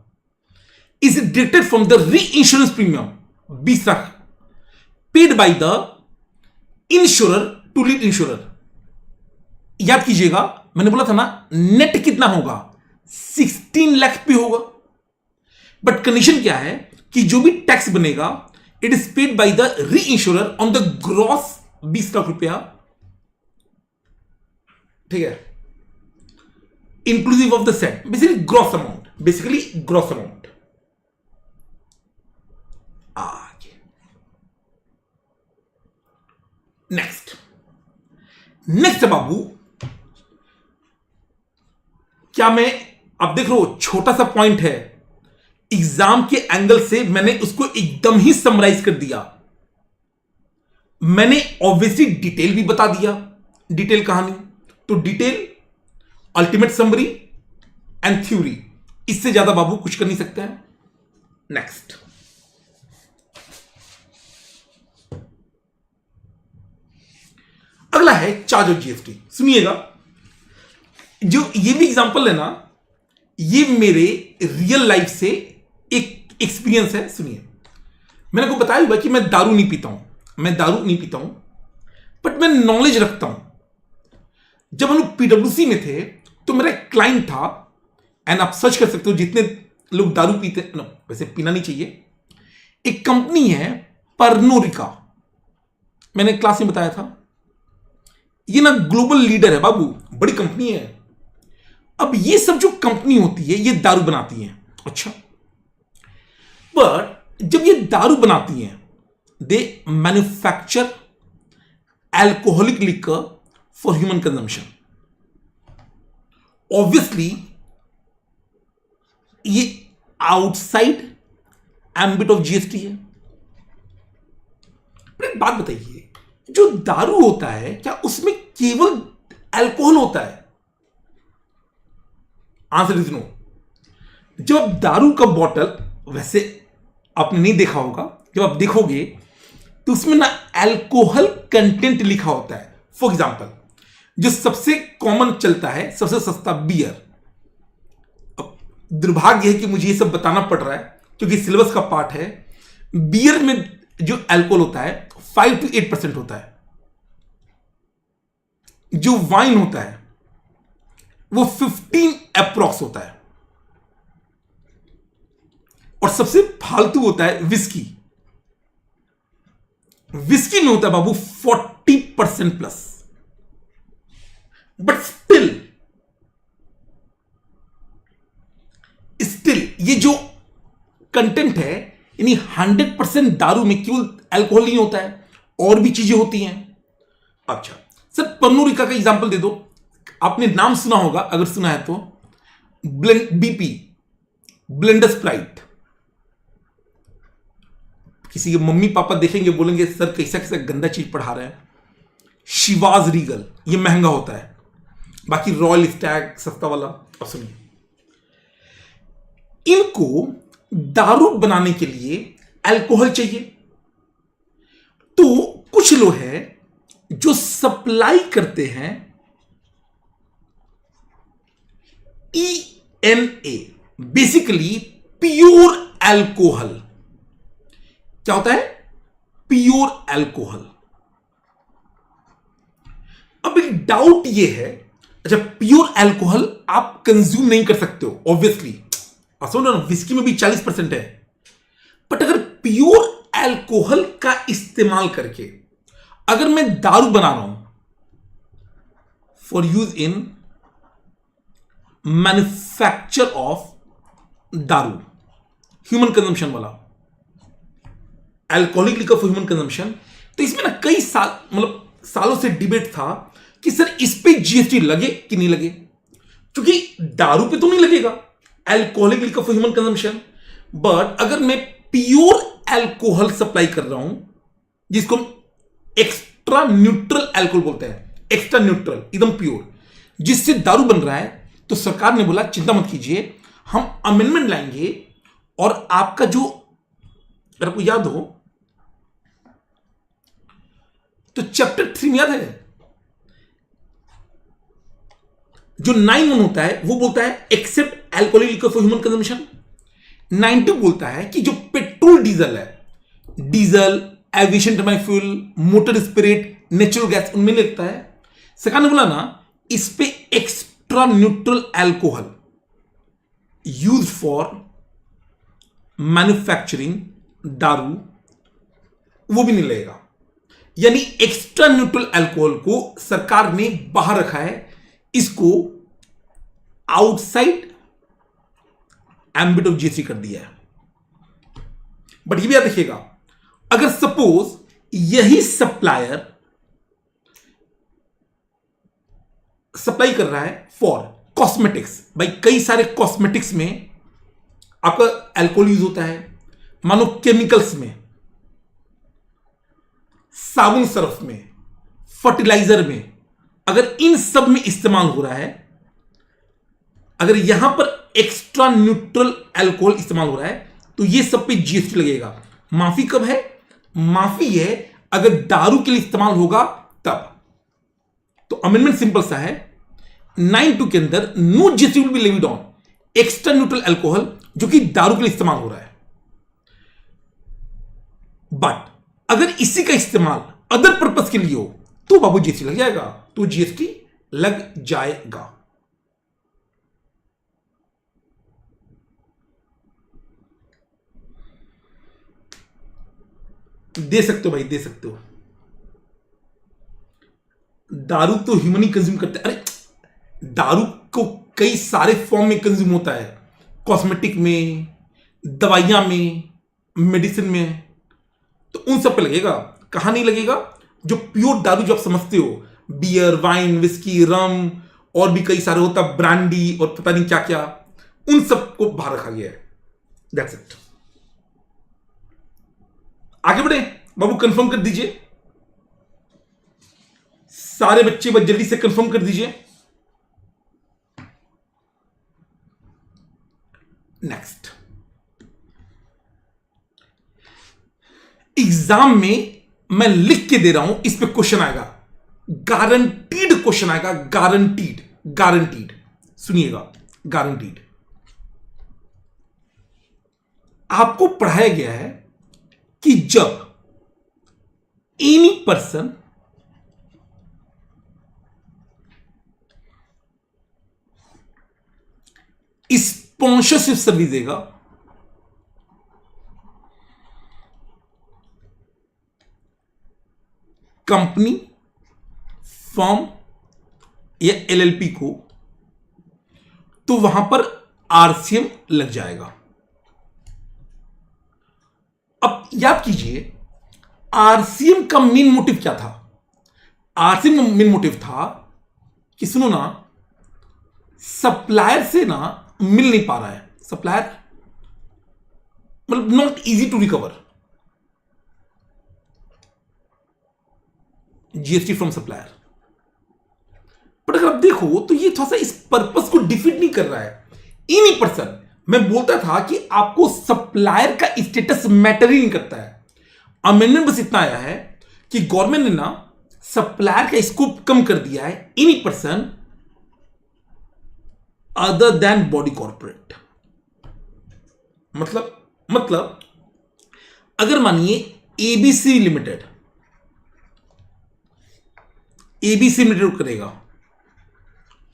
is deducted from the reinsurance premium 20 lakh paid by the insurer to lead insurer. याद कीजिएगा मैंने बोला था ना नेट कितना होगा, 16 लाख पे होगा। बट कंडीशन क्या है कि जो भी टैक्स बनेगा it is paid by the reinsurer on the gross 20 lakh रुपया, ठीक है, inclusive of the set, basically gross amount. आगे नेक्स्ट बाबू, क्या मैं अब देख रहा हूं छोटा सा पॉइंट है, एग्जाम के एंगल से मैंने उसको एकदम ही समराइज कर दिया। मैंने ऑब्वियसली डिटेल भी बता दिया, डिटेल कहानी, तो detail, ultimate summary and theory, इससे ज्यादा बाबू कुछ कर नहीं सकते हैं। नेक्स्ट, अगला है चार्ज ऑफ जीएसटी। सुनिएगा, जो ये भी एग्जांपल लेना, ये मेरे रियल लाइफ से एक एक्सपीरियंस है। सुनिए, मैंने को बताया हुआ कि मैं दारू नहीं पीता हूं, बट मैं नॉलेज रखता हूं। जब हम लोग पीडब्ल्यूसी में थे तो मेरा एक क्लाइंट था, एंड आप सर्च कर सकते हो, जितने लोग दारू पीते, वैसे पीना नहीं चाहिए, एक कंपनी है परनोरिका, मैंने क्लास में बताया था। ये ना ग्लोबल लीडर है बाबू, बड़ी कंपनी है। अब ये सब जो कंपनी होती है ये दारू बनाती है, अच्छा, पर जब ये दारू बनाती हैं, they manufacture alcoholic liquor for human consumption. Obviously ये आउटसाइड एम्बिट ऑफ जीएसटी है। पर एक बात बताइए, जो दारू होता है क्या उसमें केवल अल्कोहल होता है? Answer is no. जब आप दारू का बॉटल, वैसे आपने नहीं देखा होगा, जब आप देखोगे तो उसमें ना अल्कोहल कंटेंट लिखा होता है। फॉर एग्जांपल, जो सबसे कॉमन चलता है, सबसे सस्ता बियर। अब दुर्भाग्य है कि मुझे ये सब बताना पड़ रहा है क्योंकि सिलेबस का पार्ट है। बियर में जो अल्कोहल होता है 5 to 8% होता है। जो वाइन होता है वो 15 अप्रॉक्स होता है, और सबसे फालतू होता है विस्की। विस्की में होता है बाबू 40% प्लस। बट स्टिल ये जो कंटेंट है, यानी 100% दारू में केवल अल्कोहल नहीं होता है, और भी चीजें होती हैं। अच्छा सर, पन्नूरिका का एग्जांपल दे दो। आपने नाम सुना होगा, अगर सुना है तो, बीपी, ब्लेंडर स्प्राइट। किसी के मम्मी पापा देखेंगे, बोलेंगे सर कैसा कैसा गंदा चीज पढ़ा रहे हैं। शिवाज रीगल, ये महंगा होता है। बाकी रॉयल स्टैग सस्ता वाला। अब सुनिए, इनको दारू बनाने के लिए अल्कोहल चाहिए, तो कुछ लोग हैं जो सप्लाई करते हैं ENA, बेसिकली प्योर अल्कोहल। क्या होता है? Pure alcohol. अब एक डाउट ये है, अच्छा प्योर अल्कोहल आप कंज्यूम नहीं कर सकते हो ऑब्वियसली, सुनो ना, विस्की में भी 40% है। बट अगर प्योर अल्कोहल का इस्तेमाल करके अगर मैं दारू बना रहा हूं for use in manufacture of दारू, ह्यूमन कंजम्पशन वाला, alcoholic liquor for human consumption, तो इसमें ना कई साल, मतलब सालों से डिबेट था कि सर इस पे जीएसटी लगे कि नहीं लगे, क्योंकि दारू पे तो नहीं लगेगा, alcoholic liquor for human consumption. But अगर मैं प्योर अल्कोहल सप्लाई कर रहा हूं, जिसको एक्स्ट्रा न्यूट्रल अल्कोहल बोलते हैं, एक्स्ट्रा न्यूट्रल, एकदम प्योर, जिससे दारू बन रहा है, तो सरकार ने बोला चिंता मत कीजिए, हम अमेंडमेंट लाएंगे और आपका जो, अगर आपको याद हो तो चैप्टर 3 में याद है, जो 9(1) होता है वो बोलता है except alcoholic liquor for human consumption. 92 बोलता है कि जो पेट्रोल डीजल है, diesel, aviation turbine fuel, motor spirit, natural gas, उनमें लगता है। सरकार ने बोला ना, इस पे extra neutral alcohol use for manufacturing दारू, वो भी नहीं लगेगा। यानी एक्स्ट्रा न्यूट्रल अल्कोहल को सरकार ने बाहर रखा है, इसको आउटसाइड एम्बिट ऑफ जीएसटी कर दिया है। बट ये भी याद रखिएगा, अगर सपोज यही सप्लायर सप्लाई कर रहा है फॉर कॉस्मेटिक्स, भाई कई सारे कॉस्मेटिक्स में आपका अल्कोहल यूज होता है, मानो केमिकल्स में, साबुन सर्फ में, फर्टिलाइजर में, अगर इन सब में इस्तेमाल हो रहा है, अगर यहां पर एक्स्ट्रा न्यूट्रल अल्कोहल इस्तेमाल हो रहा है, तो ये सब पे जीएसटी लगेगा। माफी कब है? माफी है अगर दारू के लिए इस्तेमाल होगा तब। तो अमेंडमेंट सिंपल सा है, 9(2) के अंदर no GST will be levied on extra neutral alcohol जो कि दारू के लिए इस्तेमाल हो रहा है। बट अगर इसी का इस्तेमाल अदर पर्पस के लिए हो तो बाबू जीएसटी लग जाएगा, तो जीएसटी लग जाएगा। दे सकते हो भाई, दे सकते हो। दारू तो ह्यूमन ही कंज्यूम करते हैं। अरे दारू को कई सारे फॉर्म में कंज्यूम होता है, कॉस्मेटिक में, दवाइयां में, मेडिसिन में, तो उन सब पे लगेगा। कहां नहीं लगेगा? जो प्योर दारू जो आप समझते हो, बियर, वाइन, विस्की, रम और भी कई सारे होता, ब्रांडी और पता नहीं क्या क्या, उन सबको बाहर रखा गया है। That's it. आगे बढ़े बाबू, कंफर्म कर दीजिए सारे बच्चे, बस जल्दी से कंफर्म कर दीजिए। नेक्स्ट, एग्जाम में मैं लिख के दे रहा हूं, इस पे क्वेश्चन आएगा, गारंटीड क्वेश्चन आएगा, गारंटीड, गारंटीड। सुनिएगा, गारंटीड। आपको पढ़ाया गया है कि जब एनी पर्सन स्पॉन्सरशिप सर्विस देगा, कंपनी, फर्म या एलएलपी को, तो वहां पर आरसीएम लग जाएगा। अब याद कीजिए, आरसीएम का मेन मोटिव क्या था? आरसीएम का मेन मोटिव था कि सुनो ना, सप्लायर से ना मिल नहीं पा रहा है, सप्लायर मतलब not easy to recover GST from supplier. But अगर आप देखो तो ये थोड़ा सा इस पर्पस को डिफीट नहीं कर रहा है। एनी पर्सन, मैं बोलता था कि आपको सप्लायर का स्टेटस मैटर ही नहीं करता है। अमेंडमेंट बस इतना आया है कि गवर्नमेंट ने ना सप्लायर का स्कोप कम कर दिया है, any person other then body corporate. मतलब अगर मानिए एबीसी लिमिटेड करेगा,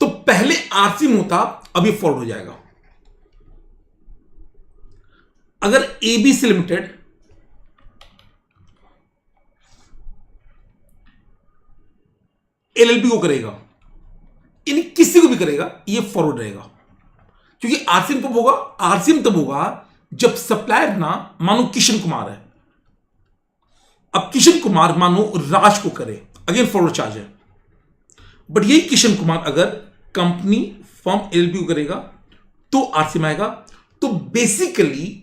तो पहले आरसीएम होता, अभी फॉरवर्ड हो जाएगा। अगर एबीसी लिमिटेड एलएलपी को करेगा, यानी किसी को भी करेगा, ये फॉरवर्ड रहेगा। क्योंकि आरसीएम कब होगा? आरसीएम तब होगा जब सप्लायर ना, मानो किशन कुमार है, अब किशन कुमार मानो राज को करे, अगेन फॉरवर्ड चार्ज है। बट यही किशन कुमार अगर कंपनी, फर्म, एलएलपी को करेगा तो आरसीएम आएगा। तो बेसिकली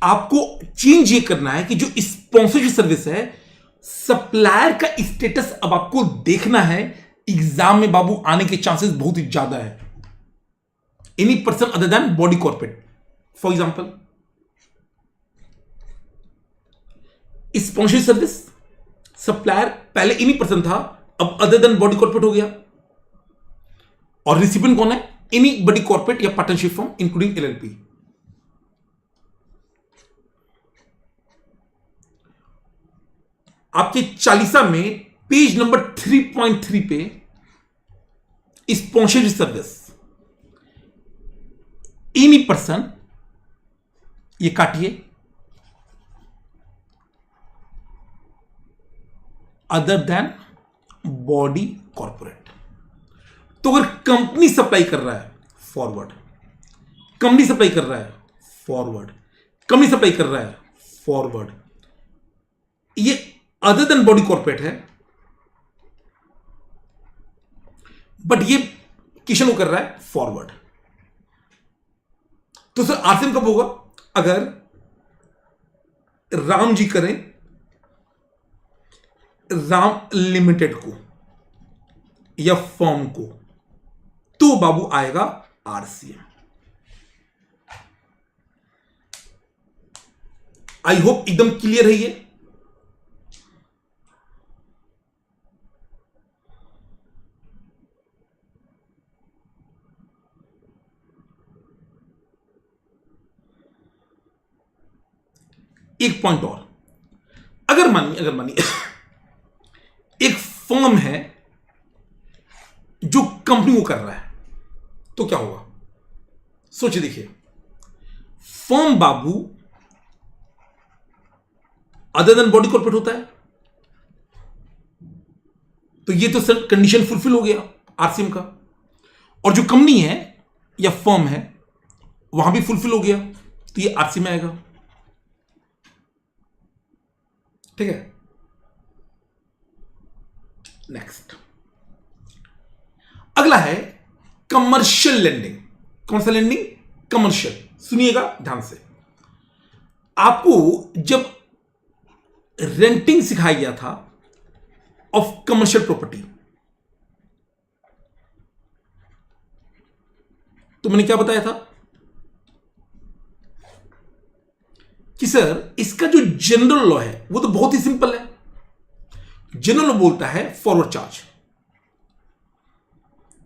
आपको चेंज ये करना है कि जो स्पॉन्सरशिप सर्विस है, सप्लायर का स्टेटस अब आपको देखना है। एग्जाम में बाबू आने के चांसेस बहुत ही ज्यादा है। Any person other then body corporate, for example sponsorship service, supplier पहले एनी पर्सन था, अब अदर देन बॉडी कॉर्पोरेट हो गया। और रिसिपिएंट कौन है? एनी बॉडी कॉर्पोरेट या पार्टनरशिप फर्म इंक्लूडिंग एलएलपी। आपके 40 में पेज नंबर 3.3 पे स्पॉन्सरशिप सर्विस, एनी पर्सन, ये काटिए, अदर देन बॉडी कॉर्पोरेट। तो अगर कंपनी सप्लाई कर रहा है, फॉरवर्ड, कंपनी सप्लाई कर रहा है, फॉरवर्ड, कंपनी सप्लाई कर रहा है, फॉरवर्ड, ये अदर देन बॉडी कॉर्पोरेट है, बट ये किशन को कर रहा है, फॉरवर्ड। तो सर आरसीएम कब होगा? अगर राम जी करें राम लिमिटेड को, या फर्म को, तो बाबू आएगा आरसीएम। आई होप एकदम क्लियर है ये। एक पॉइंट और, अगर मानिए एक फर्म है जो कंपनी को कर रहा है, तो क्या होगा? सोचिए, देखिए, फर्म बाबू अदर देन बॉडी कॉर्पोरेट होता है, तो ये तो सर कंडीशन फुलफिल हो गया आरसीएम का। और जो कंपनी है या फर्म है वहां भी फुलफिल हो गया, तो ये आरसीएम में आएगा। ठीक है, नेक्स्ट अगला है कमर्शियल लेंडिंग। कौन सा लेंडिंग? कमर्शियल। सुनिएगा ध्यान से, आपको जब रेंटिंग सिखाया गया था ऑफ कमर्शियल प्रॉपर्टी, तो मैंने क्या बताया था कि सर इसका जो जनरल लॉ है वो तो बहुत ही सिंपल है। जनरल लॉ बोलता है फॉरवर्ड चार्ज,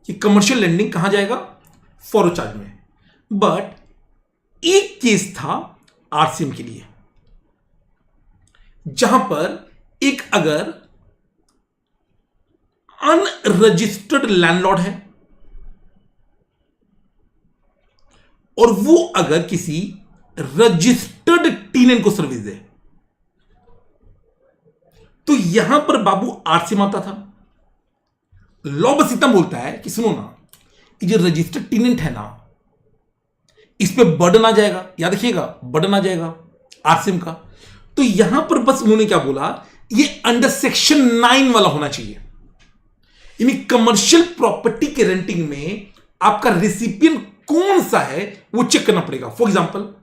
कि कमर्शियल लेंडिंग कहां जाएगा? फॉरवर्ड चार्ज में। बट एक केस था आरसीएम के लिए, जहां पर एक अगर अनरजिस्टर्ड लैंडलॉर्ड है और वो अगर किसी रजिस्टर्ड टीनेंट को सर्विस दे, तो यहां पर बाबू आरसीएम आता था। लॉ बस इतना बोलता है कि सुनो ना, ये जो रजिस्टर्ड टीनेंट है ना, इस पे बर्डन आ जाएगा, याद रखिएगा बर्डन आ जाएगा आरसीएम का। तो यहां पर बस उन्होंने क्या बोला, ये अंडर सेक्शन 9 वाला होना चाहिए। यानी कमर्शियल प्रॉपर्टी के रेंटिंग में आपका रेसिपिएंट कौन सा है वो चेक करना पड़ेगा। फॉर एग्जांपल,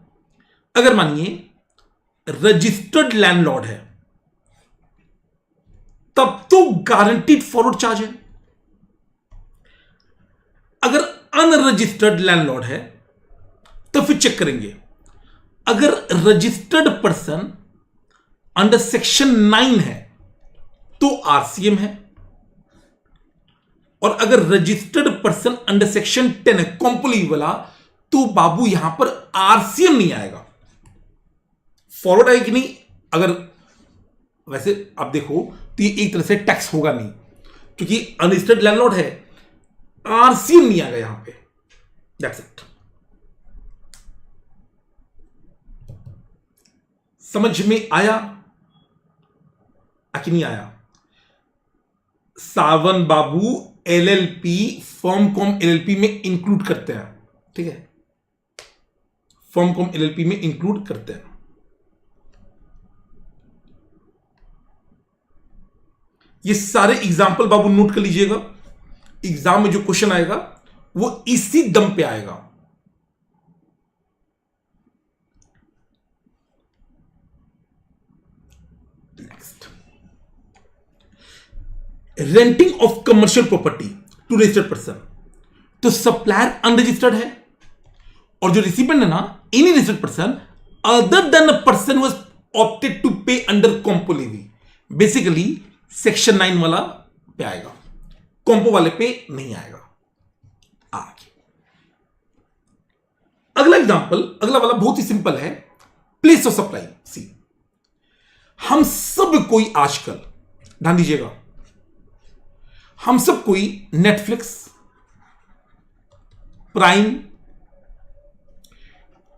अगर मानिए रजिस्टर्ड लैंडलॉर्ड है, तब तो गारंटीड फॉरवर्ड चार्ज है। अगर अनरजिस्टर्ड लैंडलॉर्ड है तो फिर चेक करेंगे। अगर रजिस्टर्ड पर्सन अंडर सेक्शन 9 है तो आरसीएम है, और अगर रजिस्टर्ड पर्सन अंडर सेक्शन 10 है कॉम्पोली वाला, तो बाबू यहां पर आरसीएम नहीं आएगा, फॉरवर्ड आएगी नहीं। अगर वैसे आप देखो तो ये एक तरह से टैक्स होगा नहीं, क्योंकि अनरजिस्टर्ड लैंडलॉर्ड है, आरसीएम नहीं आएगा यहां पे। That's it. समझ में आया कि नहीं आया? सावन बाबू एलएलपी फर्म कॉम एलएलपी में इंक्लूड करते हैं। ठीक है, फर्म कॉम एलएलपी में इंक्लूड करते हैं। ये सारे एग्जाम्पल बाबू नोट कर लीजिएगा, एग्जाम में जो क्वेश्चन आएगा वो इसी दम पे आएगा। Next, renting of commercial property to registered person. तो सप्लायर अनरजिस्टर्ड है और जो रिसिपेंट है ना, any registered person other than a person was opted to pay under compo levy. Basically section 9 वाला पे आएगा, कॉम्पो वाले पे नहीं आएगा। आगे अगला एग्जांपल, अगला वाला बहुत ही सिंपल है, प्लेस ऑफ सप्लाई। सी, हम सब कोई आजकल, ध्यान दीजिएगा, हम सब कोई Netflix, prime,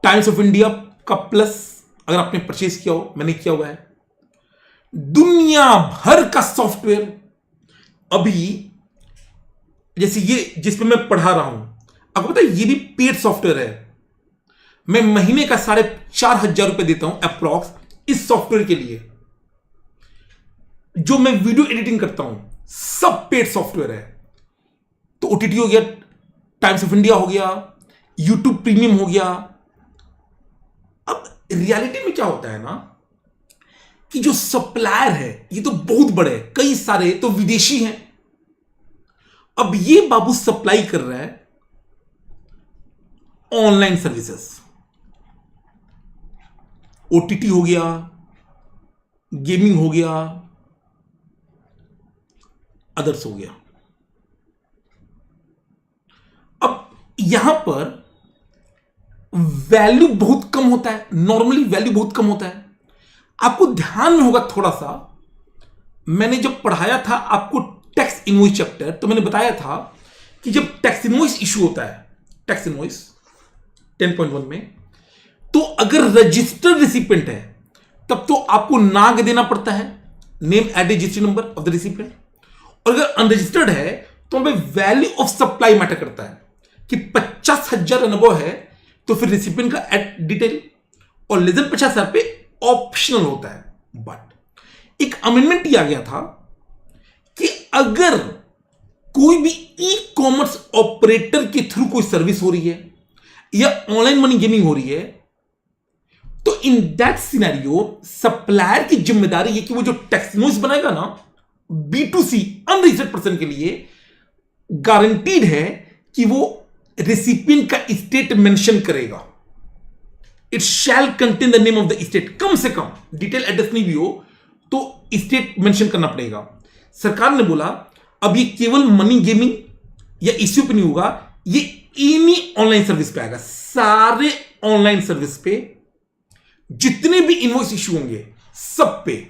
times of India का प्लस अगर आपने परचेज किया हो, मैंने किया हुआ है, दुनिया भर का सॉफ्टवेयर, अभी जैसे ये जिस पे मैं पढ़ा रहा हूं, आपको पता है ये भी पेड सॉफ्टवेयर है। मैं महीने का 4,500 रुपए देता हूं अप्रॉक्स इस सॉफ्टवेयर के लिए। जो मैं वीडियो एडिटिंग करता हूं सब पेड सॉफ्टवेयर है। तो ओटीटी हो गया, टाइम्स ऑफ इंडिया हो गया, यूट्यूब प्रीमियम हो गया। अब रियलिटी में क्या होता है ना कि जो सप्लायर है ये तो बहुत बड़े, कई सारे तो विदेशी हैं, अब ये बाबू सप्लाई कर रहा है ऑनलाइन सर्विसेज, ओटीटी हो गया, गेमिंग हो गया, अदर्स हो गया। अब यहां पर वैल्यू बहुत कम होता है, नॉर्मली वैल्यू बहुत कम होता है। आपको ध्यान में होगा थोड़ा सा, मैंने जब पढ़ाया था आपको टैक्स इनवॉइस चैप्टर, तो मैंने बताया था कि जब टैक्स इनवॉइस इशू होता है, टैक्स इनवॉइस 10.1 में, तो अगर रजिस्टर्ड रिसिपेंट है तब तो आपको नाग देना पड़ता है, name address registry number of the recipient. और अगर अनरजिस्टर्ड है तो हमें वैल्यू ऑफ सप्लाई मैटर करता है कि 50,000 अनुभव है तो फिर रिसिपेंट का एड डिटेल, और लेस देन 50,000 पे ऑप्शनल होता है। बट एक अमेंडमेंट आ गया था कि अगर कोई भी ई कॉमर्स ऑपरेटर के थ्रू कोई सर्विस हो रही है या ऑनलाइन मनी गेमिंग हो रही है, तो इन दैट सिनेरियो सप्लायर की जिम्मेदारी है कि वो जो टैक्स इनवॉइस बनाएगा ना B2C अनरजिस्टर्ड पर्सन के लिए, गारंटीड है कि वो रेसिपिएंट का स्टेट मेंशन करेगा। It shall contain the name of the state, कम से कम डिटेल एड्रेस नहीं भी हो तो स्टेट मेंशन करना पड़ेगा। सरकार ने बोला अब ये केवल मनी गेमिंग या इश्यू पे नहीं होगा, ये एनी ऑनलाइन सर्विस पे आएगा। सारे ऑनलाइन सर्विस पे जितने भी इनवॉइस इश्यू होंगे सब पे।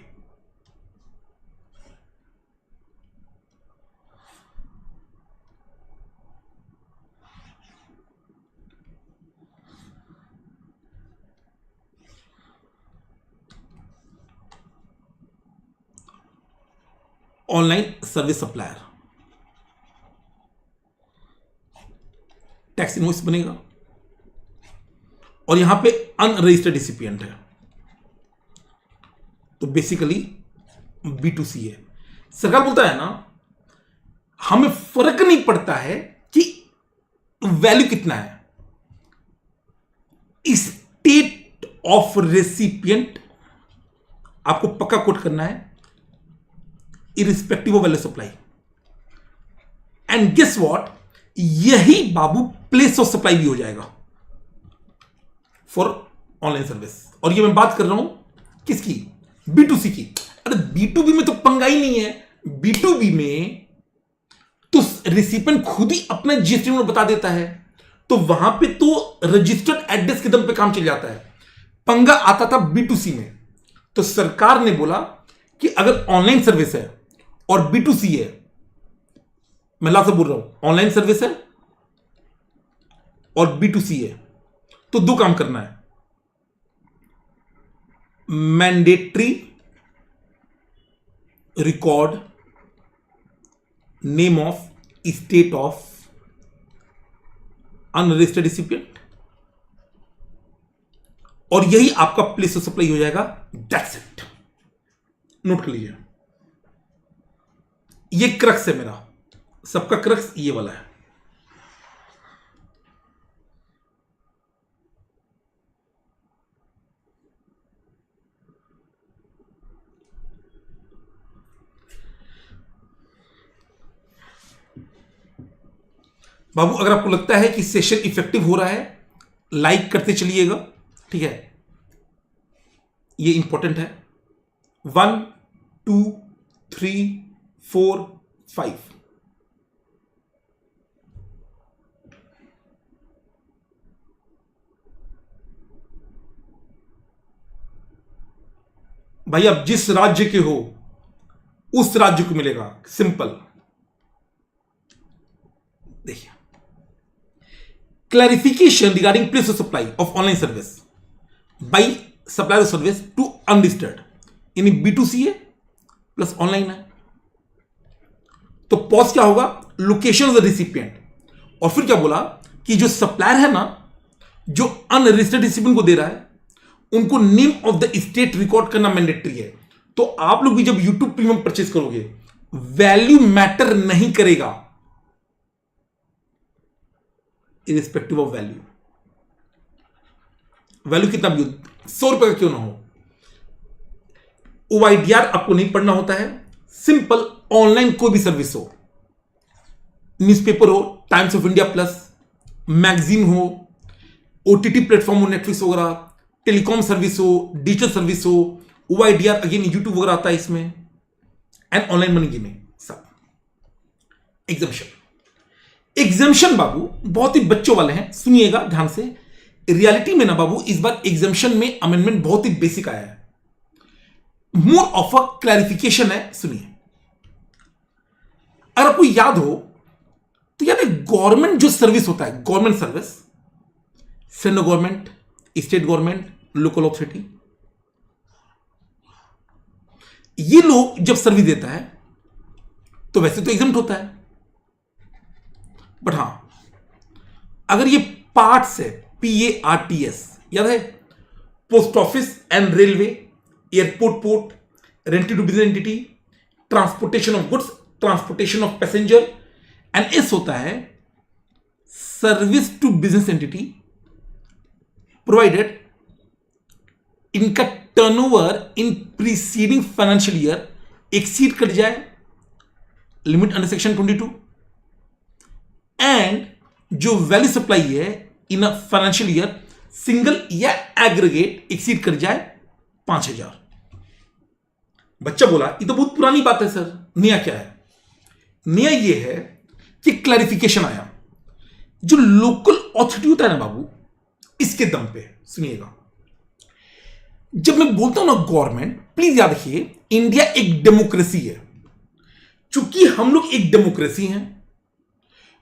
Online service supplier tax invoice बनेगा और यहां पे अनरजिस्टर्ड रिसिपिएंट है, तो बेसिकली B2C है। सरकार बोलता है ना हमें फर्क नहीं पड़ता है कि वैल्यू कितना है, स्टेट ऑफ रेसिपिएंट आपको पक्का कोट करना है, irrespective of value supply. And guess what, यही बाबू प्लेस ऑफ सप्लाई भी हो जाएगा फॉर ऑनलाइन सर्विस। और ये मैं बात कर रहा हूं किसकी, B2C की। अरे B2B में तो पंगा ही नहीं है, B2B में तो रिसिपेंट खुद ही अपना जीएसटी नंबर बता देता है, तो वहां पे तो रजिस्टर्ड एड्रेस के दम पे काम चल जाता है। पंगा आता था B2C में, तो सरकार ने बोला कि अगर ऑनलाइन सर्विस है और B2C है, मैं लास्ट बोल रहा हूं ऑनलाइन सर्विस है और B2C है, तो दो काम करना है, mandatory record name of state of unregistered recipient, और यही आपका प्लेस ऑफ सप्लाई हो जाएगा। दैट्स इट, नोट कर लीजिए। ये क्रक्स है मेरा, सबका क्रक्स ये वाला है। बाबू अगर आपको लगता है कि सेशन इफेक्टिव हो रहा है, लाइक करते चलिएगा, ठीक है, ये इंपॉर्टेंट है। 1 2 3 4 5। भाई आप जिस राज्य के हो उस राज्य को मिलेगा, सिंपल। देखिए, clarification regarding place of supply of online service by supplier of service to unregistered, यानी B2C है प्लस ऑनलाइन है, तो पॉज क्या होगा, लोकेशन ऑफ द रिसिपिएंट, और फिर क्या बोला कि जो सप्लायर है ना, जो अनरजिस्टर्ड रिसिपिएंट को दे रहा है, उनको name of the state record करना मैंडेटरी है। तो आप लोग भी जब YouTube प्रीमियम परचेज करोगे, वैल्यू मैटर नहीं करेगा, इरिस्पेक्टिव ऑफ वैल्यू। वैल्यू कितना भी हो, 100 रुपए का क्यों ना हो, OIDR आपको नहीं पढ़ना होता है, सिंपल ऑनलाइन कोई भी सर्विस हो, न्यूज़पेपर हो, times of India plus, magazine हो, ओटीटी प्लेटफॉर्म हो, नेटफ्लिक्स वगैरह, टेलीकॉम सर्विस हो, डिजिटल सर्विस हो, ओआईडीआर, अगेन यूट्यूब वगैरह आता है इसमें, एंड ऑनलाइन मनी गेमिंग, सब एग्जाम्शन बाबू बहुत ही बच्चों वाले हैं, सुनिएगा ध्यान से। रियलिटी में ना बाबू इस बार एग्जाम्शन में अमेंडमेंट बहुत ही बेसिक आया है, मोर ऑफ अ क्लैरिफिकेशन है, सुनिए। अगर आपको याद हो तो यार गवर्नमेंट जो सर्विस होता है, government service, central government, state government, local authority, ये लोग जब सर्विस देता है तो वैसे तो एग्जम्प्ट होता है, बट हां अगर ये पार्ट्स है, PARTS याद है, post office and railway, airport port, rented to business entity, transportation of goods, transportation of passenger, and S होता है service to business entity, provided इनका turnover in preceding financial year exceed कर जाए limit under section 22, and जो value supply है in a financial year single या aggregate exceed कर जाए 5,000। बच्चा बोला ये तो बहुत पुरानी बात है सर, नया क्या है? नया ये है कि क्लैरिफिकेशन आया, जो लोकल अथॉरिटी होता है ना बाबू, इसके दम पे सुनिएगा। जब मैं बोलता हूं ना गवर्नमेंट, प्लीज याद रखिए इंडिया एक डेमोक्रेसी है, चूंकि हम लोग एक डेमोक्रेसी हैं,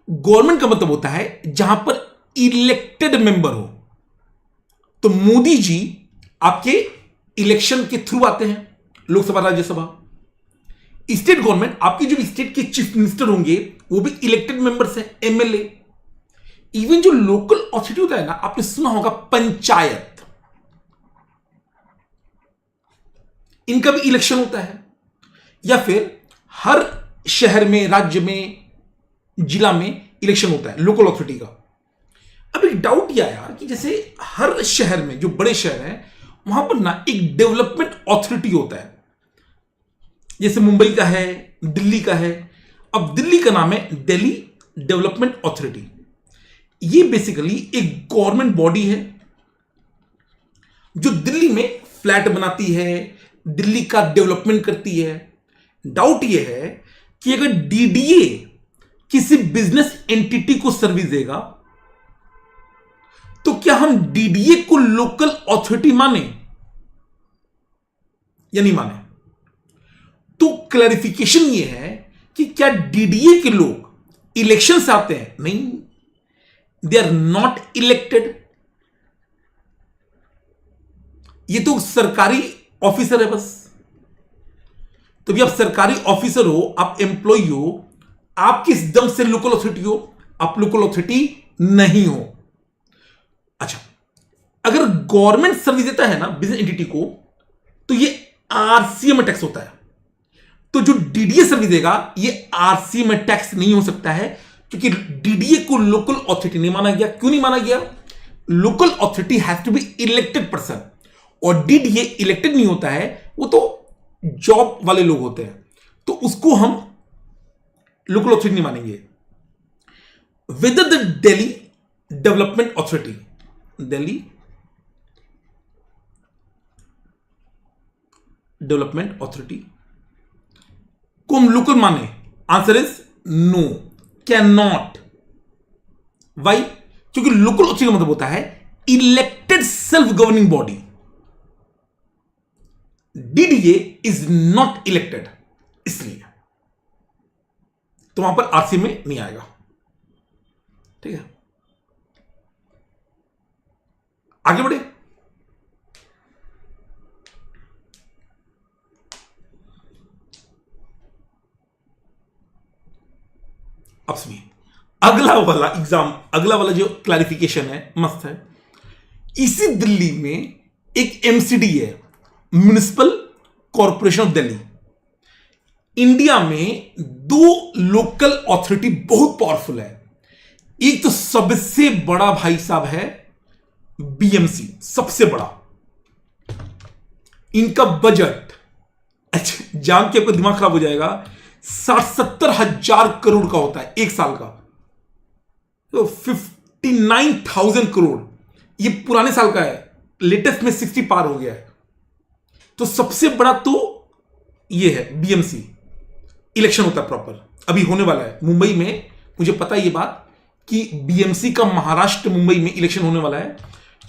गवर्नमेंट का मतलब होता है जहां पर इलेक्टेड मेंबर हो। तो मोदी जी आपके इलेक्शन के थ्रू आते हैं, लोकसभा राज्यसभा। स्टेट गवर्नमेंट, आपके जो स्टेट के चीफ मिनिस्टर होंगे वो भी इलेक्टेड मेंबर्स हैं, MLA। इवन जो लोकल अथॉरिटी होता है ना, आपने सुना होगा पंचायत, इनका भी इलेक्शन होता है, या फिर हर शहर में, राज्य में, जिला में इलेक्शन होता है लोकल अथॉरिटी का। अब एक डाउट यह आया कि जैसे हर शहर में, जो बड़े शहर हैं वहां पर ना एक डेवलपमेंट अथॉरिटी होता है, जैसे मुंबई का है, दिल्ली का है। अब दिल्ली का नाम है दिल्ली डेवलपमेंट अथॉरिटी। ये बेसिकली एक गवर्नमेंट बॉडी है जो दिल्ली में फ्लैट बनाती है, दिल्ली का डेवलपमेंट करती है। डाउट यह है कि अगर DDA किसी बिजनेस एंटिटी को सर्विस देगा तो क्या हम DDA को लोकल अथॉरिटी माने या नहीं माने? तो क्लैरिफिकेशन ये है कि क्या DDA के लोग इलेक्शन से आते हैं? नहीं, दे आर नॉट इलेक्टेड। ये तो सरकारी ऑफिसर है बस। तो भी आप सरकारी ऑफिसर हो, आप एम्प्लॉय हो, आप किस दम से लोकल अथॉरिटी हो? आप लोकल अथॉरिटी नहीं हो। अच्छा, अगर गवर्नमेंट सर्विस देता है ना बिजनेस एंटिटी को, तो ये RCA में टैक्स होता है। तो जो DDA सर्विस देगा ये RCA में टैक्स नहीं हो सकता है, क्योंकि DDA को लोकल अथॉरिटी नहीं माना गया। क्यों नहीं माना गया? Local authority has to be elected person, और DDA इलेक्टेड नहीं होता है, वो तो जॉब वाले लोग होते हैं, तो उसको हम लोकल अथॉरिटी नहीं मानेंगे। Whether the Delhi development authority, Delhi development authority को हम लोकल माने? Answer is no, can not. Why? क्योंकि लोकल अथॉरिटी का मतलब होता है elected self governing body. DDA is not elected, इसलिए तो वहां पर RCA में नहीं आएगा। ठीक है, आगे बढ़े। अब सुनिए अगला वाला एग्जाम, अगला वाला जो क्लैरिफिकेशन है मस्त है। इसी दिल्ली में एक MCD है, municipal corporation of Delhi. India में 2 लोकल अथॉरिटी बहुत पावरफुल है। एक तो सबसे बड़ा भाई साहब है BMC, सबसे बड़ा। इनका बजट, अच्छा जान के आपका दिमाग खराब हो जाएगा, 60-70 हजार करोड़ का होता है एक साल का। तो 59,000 करोड़ ये पुराने साल का है, लेटेस्ट में 60 पार हो गया है। तो सबसे बड़ा तो ये है बीएमसी। इलेक्शन होता है प्रॉपर, अभी होने वाला है मुंबई में, मुझे पता है ये बात कि बीएमसी का महाराष्ट्र मुंबई में इलेक्शन होने वाला है।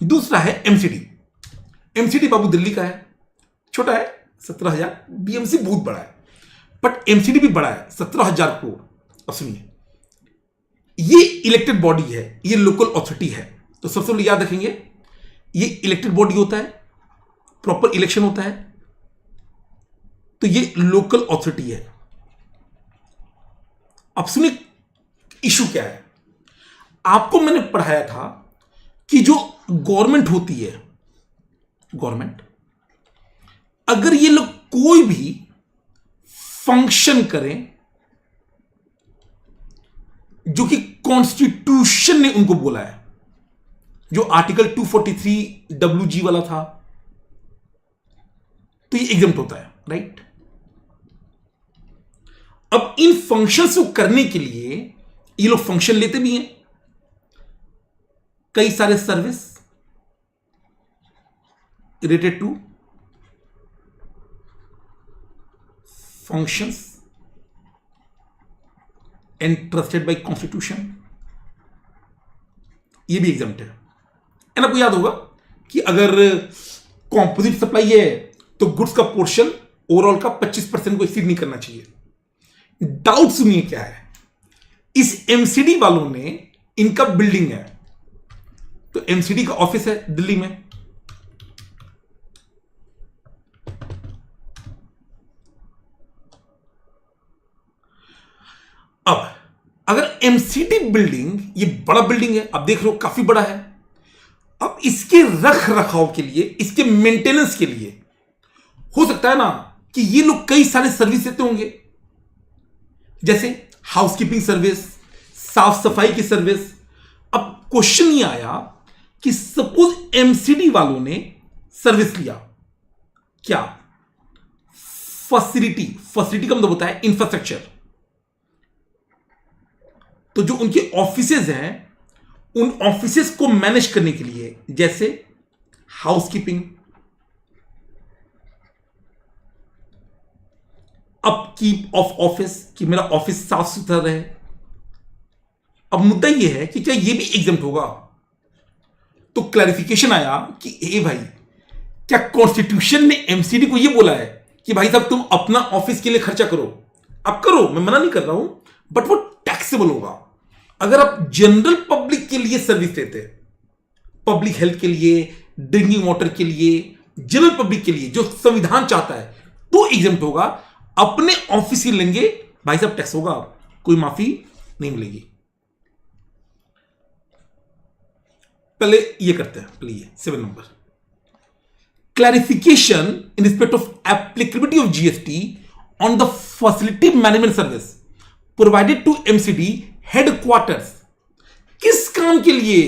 दूसरा है एमसीडी। एमसीडी बाबू दिल्ली का है, छोटा है 17,000। बीएमसी बहुत बड़ा है, बट एमसीडी भी बड़ा है 17,000 करोड़। अब सुनिए, ये इलेक्टेड बॉडी है, ये लोकल अथॉरिटी है। तो सबसे पहले याद रखेंगे, ये इलेक्टेड बॉडी होता है, प्रॉपर इलेक्शन होता है, तो ये लोकल अथॉरिटी है। अब सुनिए इशू क्या है। आपको मैंने पढ़ाया था कि जो गवर्नमेंट होती है, गवर्नमेंट, अगर ये लोग कोई भी फंक्शन करें जो कि कॉन्स्टिट्यूशन ने उनको बोला है, जो आर्टिकल 243 WG वाला था, तो ये एग्जम्प्ट होता है, राइट। अब इन फंक्शंस को करने के लिए ये लोग फंक्शन लेते भी हैं, कई सारे service related to functions entrusted by constitution, ये भी एग्जम्प्ट है। एंड आपको याद होगा कि अगर कॉम्पोजिट सप्लाई है तो गुड्स का पोर्शन ओवरऑल का 25% को एक्सीड नहीं करना चाहिए। डाउट सुनिए क्या है। इस एमसीडी वालों ने, इनका बिल्डिंग है, तो एमसीडी का ऑफिस है दिल्ली में, अब अगर एमसीडी बिल्डिंग, ये बड़ा बिल्डिंग है, आप देख रहे हो काफी बड़ा है, अब इसके रख रखाव के लिए, इसके मेंटेनेंस के लिए हो सकता है ना कि ये लोग कई सारे सर्विस देते होंगे, जैसे हाउसकीपिंग सर्विस, साफ सफाई की सर्विस। अब क्वेश्चन ये आया कि सपोज एमसीडी वालों ने सर्विस लिया, क्या फैसिलिटी का मतलब होता है इंफ्रास्ट्रक्चर, तो जो उनके ऑफिसेज हैं, उन ऑफिसेज को मैनेज करने के लिए, जैसे हाउसकीपिंग, अपकीप ऑफ ऑफिस, कि मेरा ऑफिस साफ सुथरा रहे। अब मुद्दा यह है कि क्या यह भी एग्जम्प्ट होगा। तो क्लैरिफिकेशन आया कि ए भाई, क्या कॉन्स्टिट्यूशन ने एमसीडी को यह बोला है कि भाई साहब तुम अपना ऑफिस के लिए खर्चा करो? आप करो, मैं मना नहीं कर रहा हूं, बट वो टैक्सेबल होगा। अगर आप जनरल पब्लिक के लिए सर्विस देते, पब्लिक हेल्थ के लिए, ड्रिंकिंग वाटर के लिए, जनरल पब्लिक के लिए, जो संविधान चाहता है, तो एग्जम्प्ट होगा। अपने ऑफिस ही लेंगे, भाई साहब टैक्स होगा, कोई माफी नहीं मिलेगी। पहले ये करते हैं, पहले ये 7 number, clarification in respect of applicability of GST on the facility management service provided to MCD headquarters. किस काम के लिए?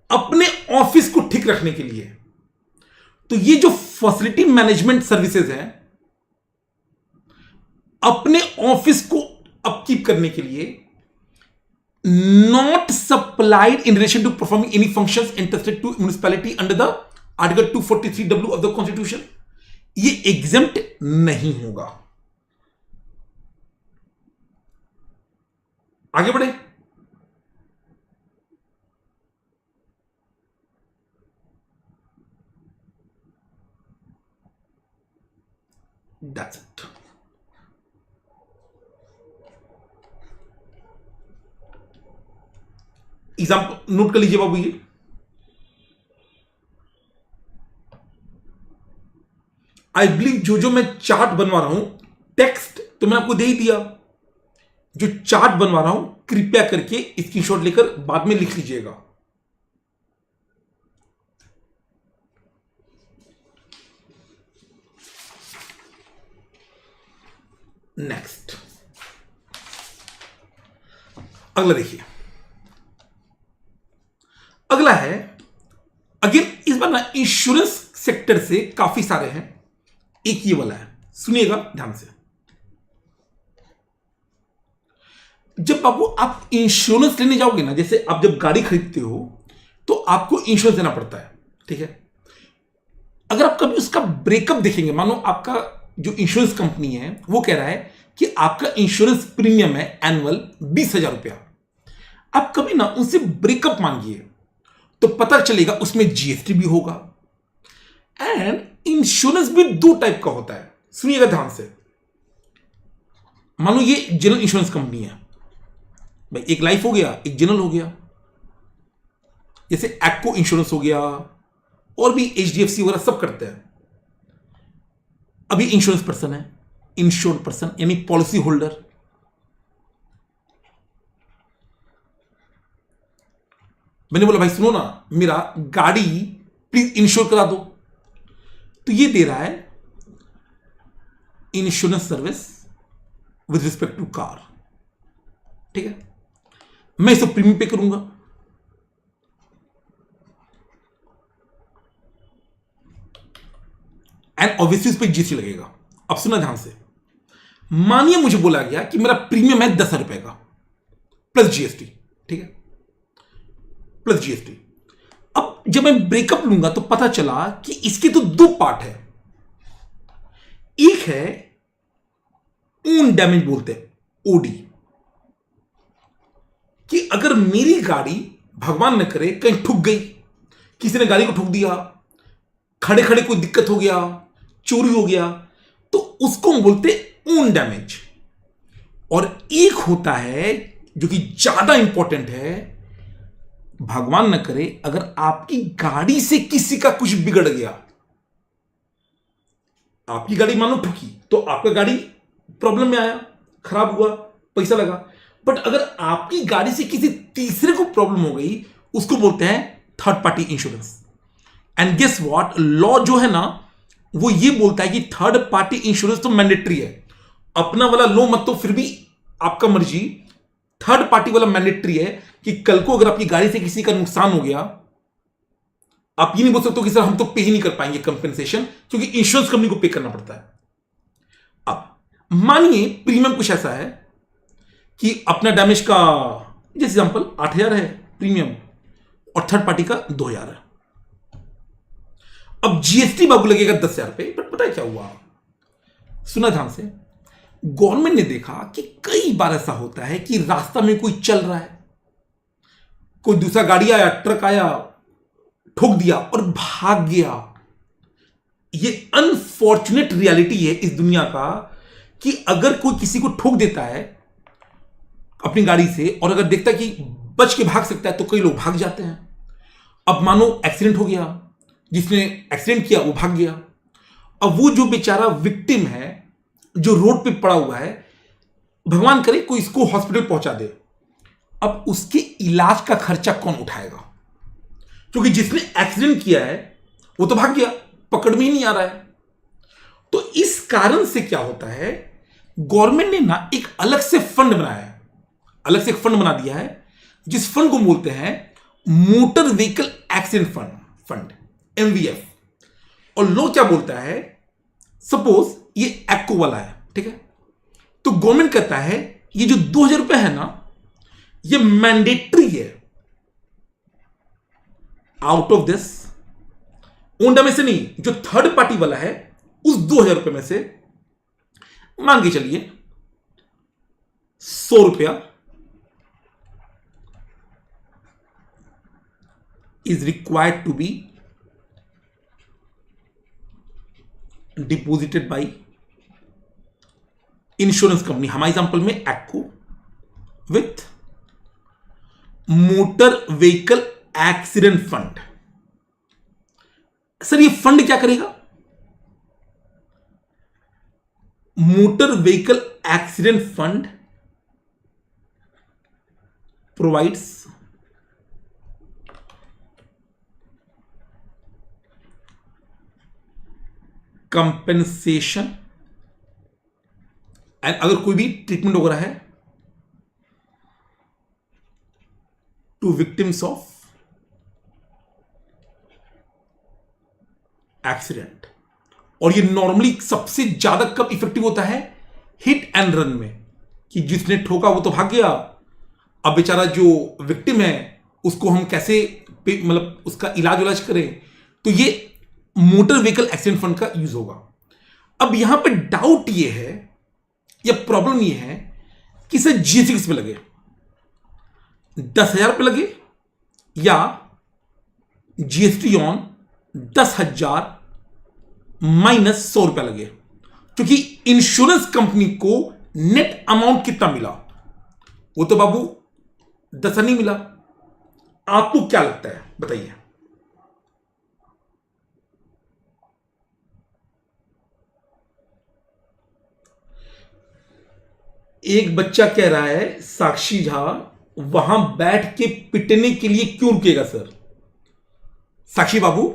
अपने ऑफिस को ठीक रखने के लिए। तो ये जो फैसिलिटी मैनेजमेंट सर्विसेज हैं, अपने ऑफिस को अपकीप करने के लिए, not supplied in relation to performing any functions interested to municipality under the article 243W of the constitution, ये एग्जेम्प्ट नहीं होगा। आगे बढ़े। That's it. एग्जाम्पल नोट कर लीजिए बाबू, ये आई बिलीव जो मैं चार्ट बनवा रहा हूं, टेक्स्ट तो मैंने आपको दे ही दिया, जो चार्ट बनवा रहा हूं कृपया करके स्क्रीनशॉट लेकर बाद में लिख लीजिएगा। नेक्स्ट, अगला देखिए, अगला है अगेन, इस बार ना इंश्योरेंस सेक्टर से काफी सारे हैं, एक ये वाला है, सुनिएगा ध्यान से। जब बाबू आप इंश्योरेंस लेने जाओगे ना, जैसे आप जब गाड़ी खरीदते हो तो आपको इंश्योरेंस देना पड़ता है, ठीक है। अगर आप कभी उसका ब्रेकअप देखेंगे, मानो आपका जो इंश्योरेंस कंपनी है वो कह रहा है कि आपका इंश्योरेंस प्रीमियम है एनुअल 20,000 रुपया, आप कभी ना उनसे ब्रेकअप मांगिए तो पता चलेगा उसमें जीएसटी भी होगा। एंड इंश्योरेंस भी दो टाइप का होता है, सुनिएगा ध्यान से। मानो ये जनरल इंश्योरेंस कंपनी है भाई, एक लाइफ हो गया, एक जनरल हो गया, जैसे एक्को इंश्योरेंस हो गया, और भी एचडीएफसी वगैरह सब करते हैं। अभी इंश्योरेंस पर्सन है, इंश्योर्ड पर्सन यानी पॉलिसी होल्डर। मैंने बोला भाई सुनो ना, मेरा गाड़ी प्लीज इंश्योर करा दो, तो ये दे रहा है insurance service with respect to car, ठीक है। मैं इसे प्रीमियम पे करूंगा, एंड ऑब्वियसली उस पर जीएसटी लगेगा। अब सुना ध्यान से, मानिए मुझे बोला गया कि मेरा प्रीमियम है 10,000 रुपए का प्लस जीएसटी, ठीक है, प्लस जीएसटी। अब जब मैं ब्रेकअप लूंगा तो पता चला कि इसके तो दो पार्ट है। एक है ओन डैमेज बोलते हैं ओडी, कि अगर मेरी गाड़ी भगवान न करे कहीं ठुक गई, किसी ने गाड़ी को ठुक दिया, खड़े खड़े कोई दिक्कत हो गया, चोरी हो गया, तो उसको हम बोलते ओन डैमेज। और एक होता है जो कि ज्यादा इंपॉर्टेंट है, भगवान न करे अगर आपकी गाड़ी से किसी का कुछ बिगड़ गया, आपकी गाड़ी मानो ठुकी तो आपका गाड़ी प्रॉब्लम में आया, खराब हुआ, पैसा लगा। बट अगर आपकी गाड़ी से किसी तीसरे को प्रॉब्लम हो गई, उसको बोलते हैं third party insurance. And guess what, law जो है ना वो ये बोलता है कि थर्ड पार्टी इंश्योरेंस तो मैंडेटरी है, अपना वाला लो मत, तो फिर भी आपका मर्जी, थर्ड पार्टी वाला मैंडेटरी है कि कल को अगर आपकी गाड़ी से किसी का नुकसान हो गया, आप ये नहीं बोल सकते कि सर हम तो पे ही नहीं कर पाएंगे कंपेंसेशन, क्योंकि इंश्योरेंस कंपनी को पे करना पड़ता है। अब मानिए प्रीमियम कुछ ऐसा है कि अपना डैमेज का जैसे एग्जांपल 8,000 है प्रीमियम, और थर्ड पार्टी का 2,000 है। अब जीएसटी बाबू लगेगा 10,000 पे। बट पता है क्या हुआ, सुना ध्यान से, गवर्नमेंट ने देखा कि कई बार ऐसा होता है कि रास्ता में कोई चल रहा है, कोई दूसरा गाड़ी आया, ट्रक आया, ठोक दिया और भाग गया। ये अनफॉर्चुनेट रियलिटी है इस दुनिया का कि अगर कोई किसी को ठोक देता है अपनी गाड़ी से, और अगर देखता है कि बच के भाग सकता है, तो कई लोग भाग जाते हैं। अब मानो एक्सीडेंट हो गया, जिसने एक्सीडेंट किया वो भाग गया, अब वो जो बेचारा विक्टिम है जो रोड पे पड़ा हुआ है, भगवान करे कोई इसको हॉस्पिटल पहुंचा दे, अब उसके इलाज का खर्चा कौन उठाएगा? क्योंकि जिसने एक्सीडेंट किया है वो तो भाग गया, पकड़ में ही नहीं आ रहा है। तो इस कारण से क्या होता है, गवर्नमेंट ने ना एक अलग से फंड बनाया है, अलग से एक फंड बना दिया है, जिस फंड को बोलते हैं मोटर व्हीकल एक्सीडेंट फंड, एमवीएफ। और लो क्या बोलता है, सपोज ये एक्को वाला है, ठीक है, तो गवर्नमेंट कहता है ये जो 2,000 रुपए है ना, ये मैंडेटरी है, out of this own damage से नहीं, जो थर्ड पार्टी वाला है उस 2,000 रुपए में से मान के चलिए 100 रुपया is required to be deposited by insurance company, हमारे एग्जांपल में Acko, with motor vehicle accident fund. Sir ये फंड क्या करेगा? Motor vehicle accident fund provides compensation, and अगर कोई भी ट्रीटमेंट हो रहा है टू विक्टिम्स ऑफ एक्सीडेंट। और ये नॉर्मली सबसे ज्यादा कब इफेक्टिव होता है? हिट एंड रन में, कि जिसने ठोका वो तो भाग गया, अब बेचारा जो विक्टिम है उसको हम कैसे मतलब उसका इलाज करें, तो ये मोटर व्हीकल एक्सीडेंट फंड का यूज होगा। अब यहां पे डाउट ये है या प्रॉब्लम ये है कि सर जीएसटी किस पे लगे, 10,000 पे लगे या जीएसटी ऑन 10,000 माइनस 100 रुपया लगे, क्योंकि इंश्योरेंस कंपनी को नेट अमाउंट कितना मिला, वो तो बाबू 10 नहीं मिला। आपको क्या लगता है बताइए? एक बच्चा कह रहा है साक्षी झा वहां बैठ के पिटने के लिए क्यों रुकेगा सर? साक्षी बाबू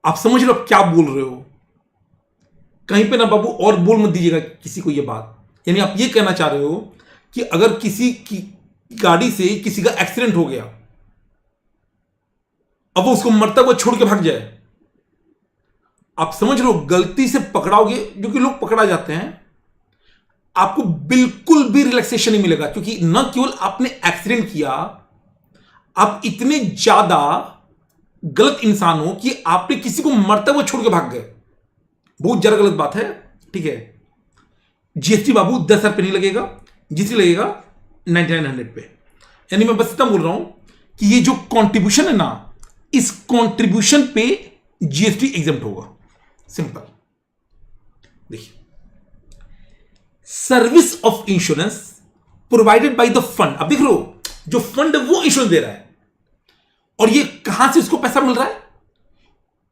आप समझ लो आप क्या बोल रहे हो, कहीं पे ना बाबू और बोल मत दीजिएगा किसी को ये बात। यानी आप ये कहना चाह रहे हो कि अगर किसी की गाड़ी से किसी का एक्सीडेंट हो गया, अब वो उसको मरता हुआ छोड़ के भाग जाए, आप समझ लो गलती से पकड़ाओगे, जो कि लोग पकड़ा जाते हैं, आपको बिल्कुल भी रिलैक्सेशन नहीं मिलेगा, क्योंकि न केवल आपने एक्सीडेंट किया, आप इतने ज्यादा गलत इंसान हो कि आपने किसी को मरता हुआ छोड़ के भाग गए। बहुत ज्यादा गलत बात है, ठीक है। जीएसटी बाबू 10,000 पे नहीं लगेगा, जीएसटी लगेगा 9900 पे। यानी मैं बस इतना बोल रहा हूं कि ये जो कॉन्ट्रीब्यूशन है ना, इस कॉन्ट्रीब्यूशन पे जीएसटी एग्जम्प्ट होगा, सिंपल। देखिए, service of insurance provided by the fund. अब देख लो, जो फंड है वो इंश्योरेंस दे रहा है, और ये कहां से उसको पैसा मिल रहा है?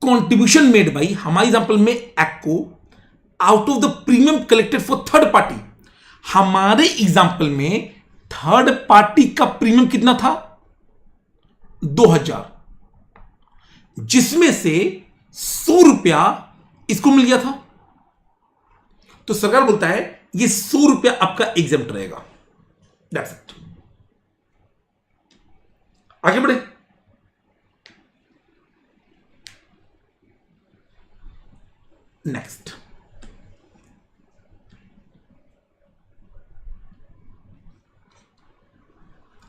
कॉन्ट्रीब्यूशन मेड बाई, हमारे एग्जांपल में Acko, out of the premium collected for third party. हमारे एग्जांपल में थर्ड पार्टी का प्रीमियम कितना था? 2,000, जिसमें से 100 रुपया इसको मिल गया था। तो सरकार बोलता है ये 100 रुपया आपका एग्जम्प्ट रहेगा। That's it. आगे बढ़े। नेक्स्ट,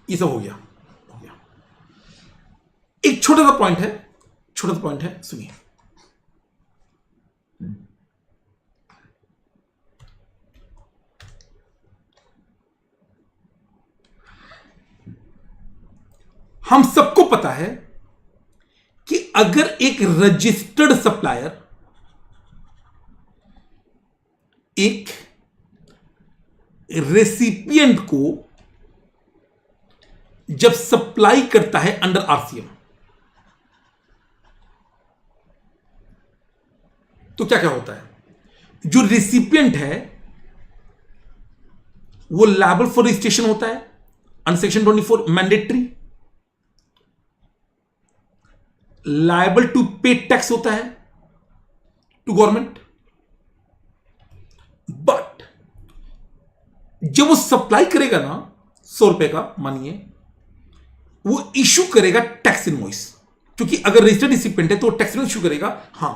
ये सब हो गया। एक छोटा सा पॉइंट है, सुनिए। हम सबको पता है कि अगर एक रजिस्टर्ड सप्लायर एक रेसिपिएंट को जब सप्लाई करता है अंडर आरसीएम, तो क्या क्या होता है? जो रेसिपिएंट है वो लायबल फॉर रजिस्ट्रेशन होता है under section 24 mandatory, liable to pay tax होता है टू गवर्नमेंट। बट जब वो सप्लाई करेगा ना 100 रुपए का, मानिए, वो इशू करेगा टैक्स इनवॉइस, क्योंकि अगर रजिस्टर्ड रिसिपिएंट है तो टैक्स इनवॉइस इशू करेगा। हां,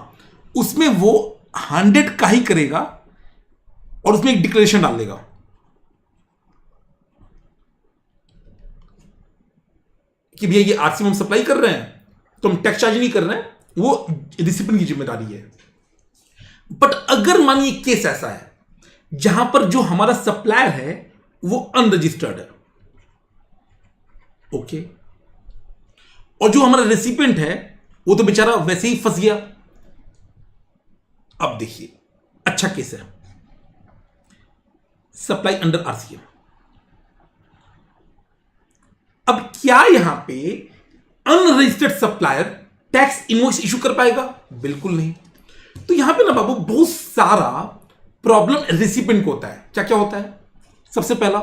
उसमें वो 100 का ही करेगा और उसमें एक डिक्लेरेशन डाल देगा कि भैया ये आरसीएम हम सप्लाई कर रहे हैं तो हम टैक्स चार्ज नहीं कर रहे हैं, वो रिसिपिएंट की जिम्मेदारी है। बट अगर मानिए केस ऐसा है जहां पर जो हमारा सप्लायर है वो अनरजिस्टर्ड है, ओके, और जो हमारा रेसिपिएंट है वो तो बेचारा वैसे ही फंस गया। अब देखिए, अच्छा केस है, सप्लाई अंडर आरसीएम। अब क्या यहां पे unregistered supplier tax invoice issue कर पाएगा? बिल्कुल नहीं। तो यहां पे ना बाबू बहुत सारा प्रॉब्लम रेसिपिएंट को होता है। क्या क्या होता है? सबसे पहला,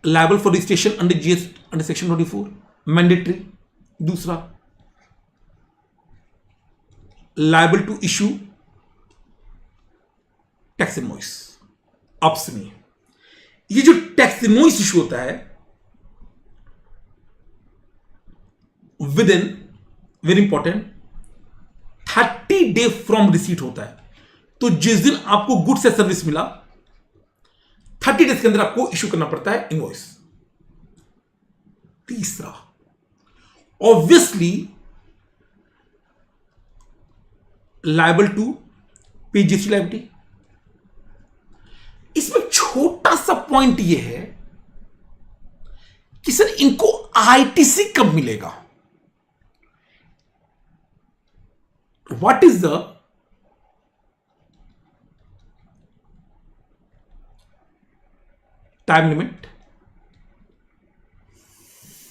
liable for registration under GST under section 24 mandatory. दूसरा, liable to issue tax invoice. अब सुनिए, ये जो टैक्स इनवॉइस इशू होता है within, very important, 30 day from receipt होता है। तो जिस दिन आपको गुड्स या सर्विस मिला 30 डेज के अंदर आपको इश्यू करना पड़ता है इनवॉइस। तीसरा, obviously liable to pay GST liability. इसमें छोटा सा पॉइंट यह है कि सर इनको आईटीसी कब मिलेगा? What is the time limit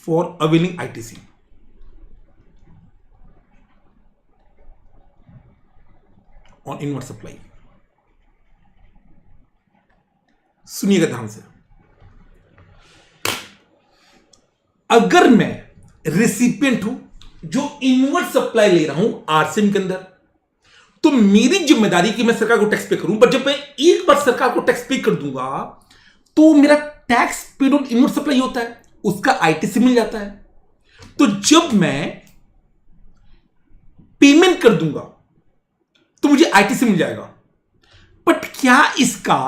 for availing ITC? On inward supply. सुनिएगा ध्यान से, अगर मैं रेसिपिएंट हूं जो इनवर्ट सप्लाई ले रहा हूं आरसीएम के अंदर, तो मेरी जिम्मेदारी कि मैं सरकार को टैक्स पे करूं। पर जब मैं एक बार सरकार को टैक्स पे कर दूंगा तो मेरा tax paid on inward supply होता है, उसका आईटीसी मिल जाता है। तो जब मैं पेमेंट कर दूंगा तो मुझे आईटीसी मिल जाएगा। बट क्या इसका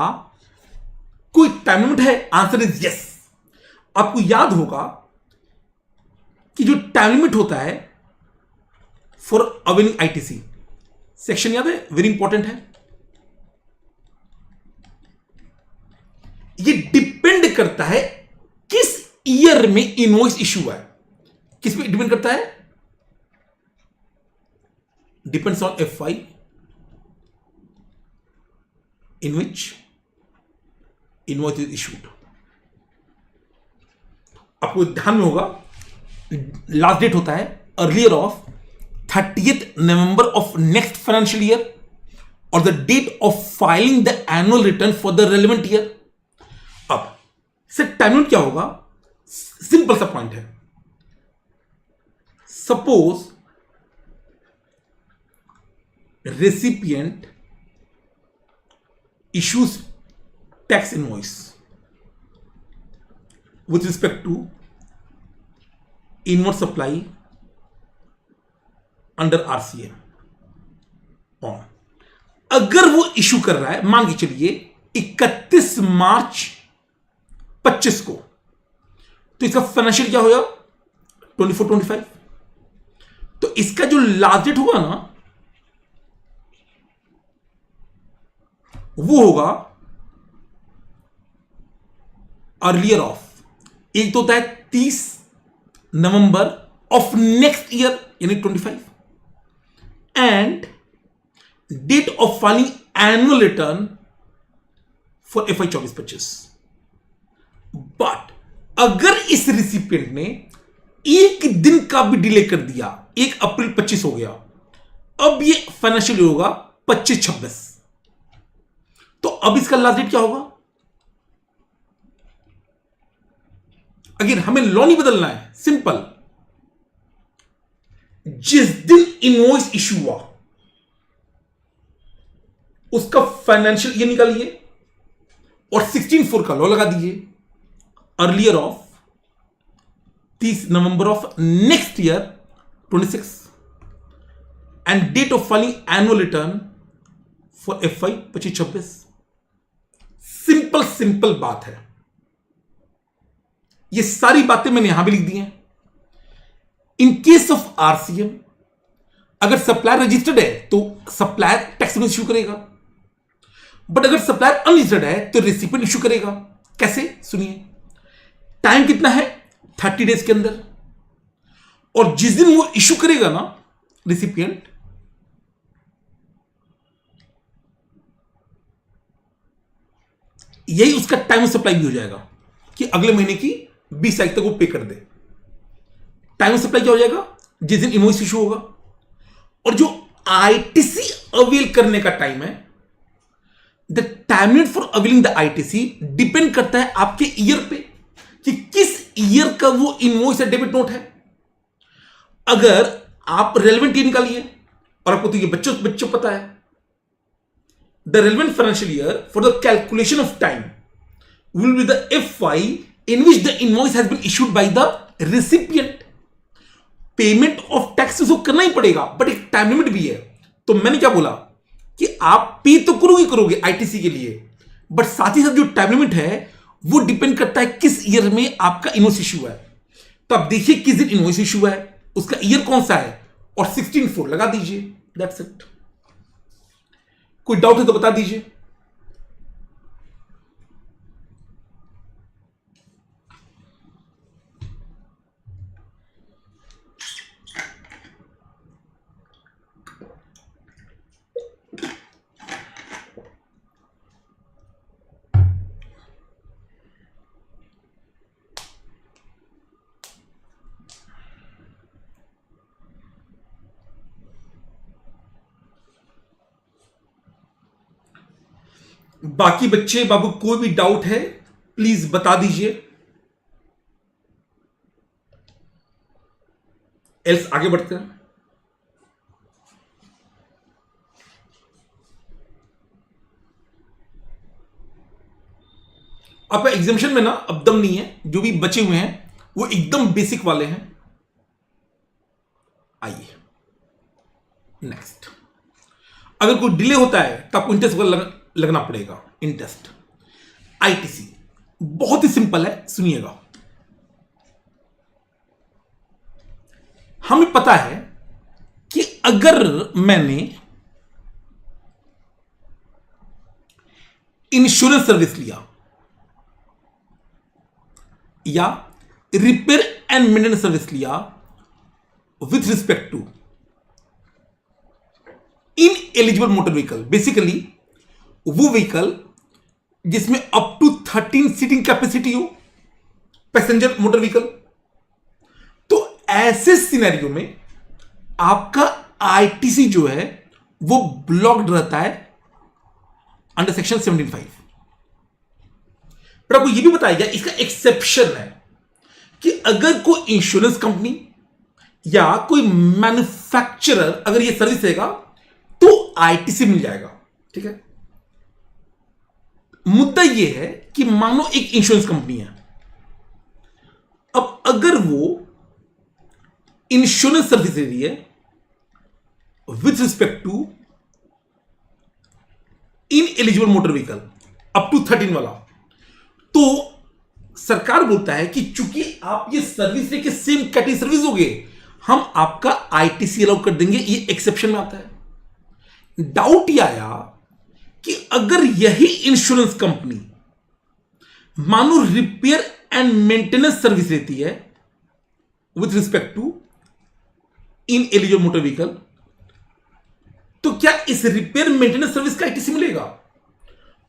कोई टाइम लिमिट है? Answer is yes. आपको याद होगा कि जो टाइम लिमिट होता है फॉर अवेलिंग आईटीसी, सेक्शन याद है? वेरी इंपॉर्टेंट है। ये डिपेंड करता है किस ईयर में इनवॉइस इश्यू हुआ है। किस पे डिपेंड करता है? Depends on FY in which invoice is issued। आपको ध्यान में होगा लास्ट डेट होता है earlier of 30th November of next financial year और the date of filing the annual return for the relevant year. अब सर टाइम लिमिट क्या होगा? सिंपल सा पॉइंट है। Suppose recipient issues tax invoice with respect to inward supply under RCM on। अगर वो issue कर रहा है, मान के चलिए 31 मार्च 25 को, तो इसका फाइनेंशियल क्या होगा? 24-25। तो इसका जो लास्ट डेट होगा ना वो होगा अर्लियर ऑफ, एक तो होता है 30 नवंबर ऑफ नेक्स्ट ईयर यानी 25, end date of filing annual return for FY 24-25। But अगर इस रिसिपिएंट ने एक दिन का भी डिले कर दिया, 1 अप्रैल 25 हो गया, अब ये फाइनेंशियल होगा 25-26, तो अब इसका लास्ट डेट क्या होगा? अगेन हमें लॉ नहीं बदलना है, सिंपल। जिस दिन इनवॉइस इशू हुआ उसका फाइनेंशियल ये निकालिए और 16/4 का लॉ लगा दीजिए। Earlier of 30 November of next year 26 end date of filing annual return for FY 25-26। Simple बात है। ये सारी बातें मैंने यहां भी लिख दी हैं। इन केस ऑफ RCM अगर सप्लायर रजिस्टर्ड है तो सप्लायर टैक्स इश्यू करेगा, बट अगर सप्लायर अनरजिस्टर्ड है तो रेसिपिएंट इश्यू करेगा। कैसे? सुनिए, टाइम कितना है? 30 डेज के अंदर। और जिस दिन वो इश्यू करेगा ना रेसिपिएंट, यही उसका टाइम ऑफ सप्लाई भी हो जाएगा कि अगले महीने की 20 तारीख तक वो पे कर दे। टाइम ऑफ सप्लाई क्या हो जाएगा? जिस दिन इनवॉइस इशू होगा। और जो आईटीसी अवेल करने का टाइम है, the time limit for availing the ITC depend करता है आपके ईयर पे कि किस ईयर का वो इनवॉइस या डेबिट नोट है। अगर आप रेलेवेंट ईयर निकालिए, और आपको तो ये बच्चों पता है, the relevant financial year for the calculation of time will be the FY in which the invoice has been issued by the recipient। Payment of tax उसको करना ही पड़ेगा, बट एक टाइम लिमिट भी है। तो मैंने क्या बोला? कि आप पे तो करोगे आईटीसी के लिए, बट साथ ही साथ जो टाइम लिमिट है वो डिपेंड करता है किस ईयर में आपका इनवॉइस इशू है। तो आप देखिए किस दिन इनवॉइस इशू है, उसका ईयर कौन सा है, और 16/4 लगा दीजिए, दैट्स इट। कोई डाउट है तो बता दीजिए। बाकी बच्चे बाबू कोई भी डाउट है प्लीज बता दीजिए, एल्स आगे बढ़ते हैं। आपका एग्जामिशन में ना अब दम नहीं है, जो भी बचे हुए हैं वो एकदम बेसिक वाले हैं। आइए नेक्स्ट। अगर कोई डिले होता है तो आपको इंटरेस्ट लगना पड़ेगा। इंटरेस्ट आईटीसी बहुत ही सिंपल है, सुनिएगा। हमें पता है कि अगर मैंने इंश्योरेंस सर्विस लिया या रिपेयर एंड मेंटेनेंस सर्विस लिया with respect to ineligible motor vehicle, basically वो व्हीकल जिसमें अप टू 13 सीटिंग कैपेसिटी हो, पैसेंजर मोटर व्हीकल, तो ऐसे सिनेरियो में आपका आईटीसी जो है वो ब्लॉक्ड रहता है अंडर सेक्शन 75। पर आपको यह भी बताया गया इसका एक्सेप्शन है कि अगर कोई इंश्योरेंस कंपनी या कोई मैन्युफैक्चरर अगर ये सर्विस देगा तो आईटीसी मिल जाएगा। ठीक है, मुद्दा यह है कि मानो एक इंश्योरेंस कंपनी है, अब अगर वो इंश्योरेंस सर्विस दे रही है with respect to ineligible motor vehicle up to 13 वाला, तो सरकार बोलता है कि चूंकि आप ये सर्विस लेके सेम कैटेगरी सर्विस दोगे, हम आपका आईटीसी अलाउ कर देंगे। ये एक्सेप्शन में आता है। डाउट ये आया कि अगर यही इंश्योरेंस कंपनी मानो रिपेयर एंड मेंटेनेंस सर्विस देती है with respect to ineligible motor vehicle, तो क्या इस रिपेयर मेंटेनेंस सर्विस का आईटीसी मिलेगा?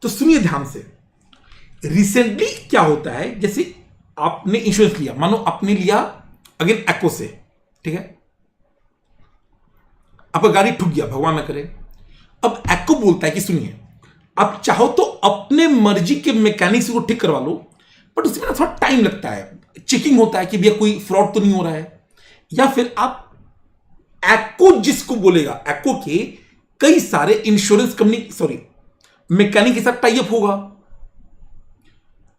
तो सुनिए ध्यान से। रिसेंटली क्या होता है, जैसे आपने इंश्योरेंस लिया, मानो आपने लिया अगेन एक्को से, ठीक है, आपका गाड़ी ठुक गया, भगवान ना करे। अब एक्को बोलता है कि सुनिए, आप चाहो तो अपने मर्जी के मैकेनिक से वो ठीक करवा लो, बट उसमें थोड़ा टाइम लगता है, चेकिंग होता है कि भैया कोई फ्रॉड तो नहीं हो रहा है। या फिर आप एक्को जिसको बोलेगा, एक्को के कई सारे इंश्योरेंस कंपनी मैकेनिक के साथ टाई अप होगा।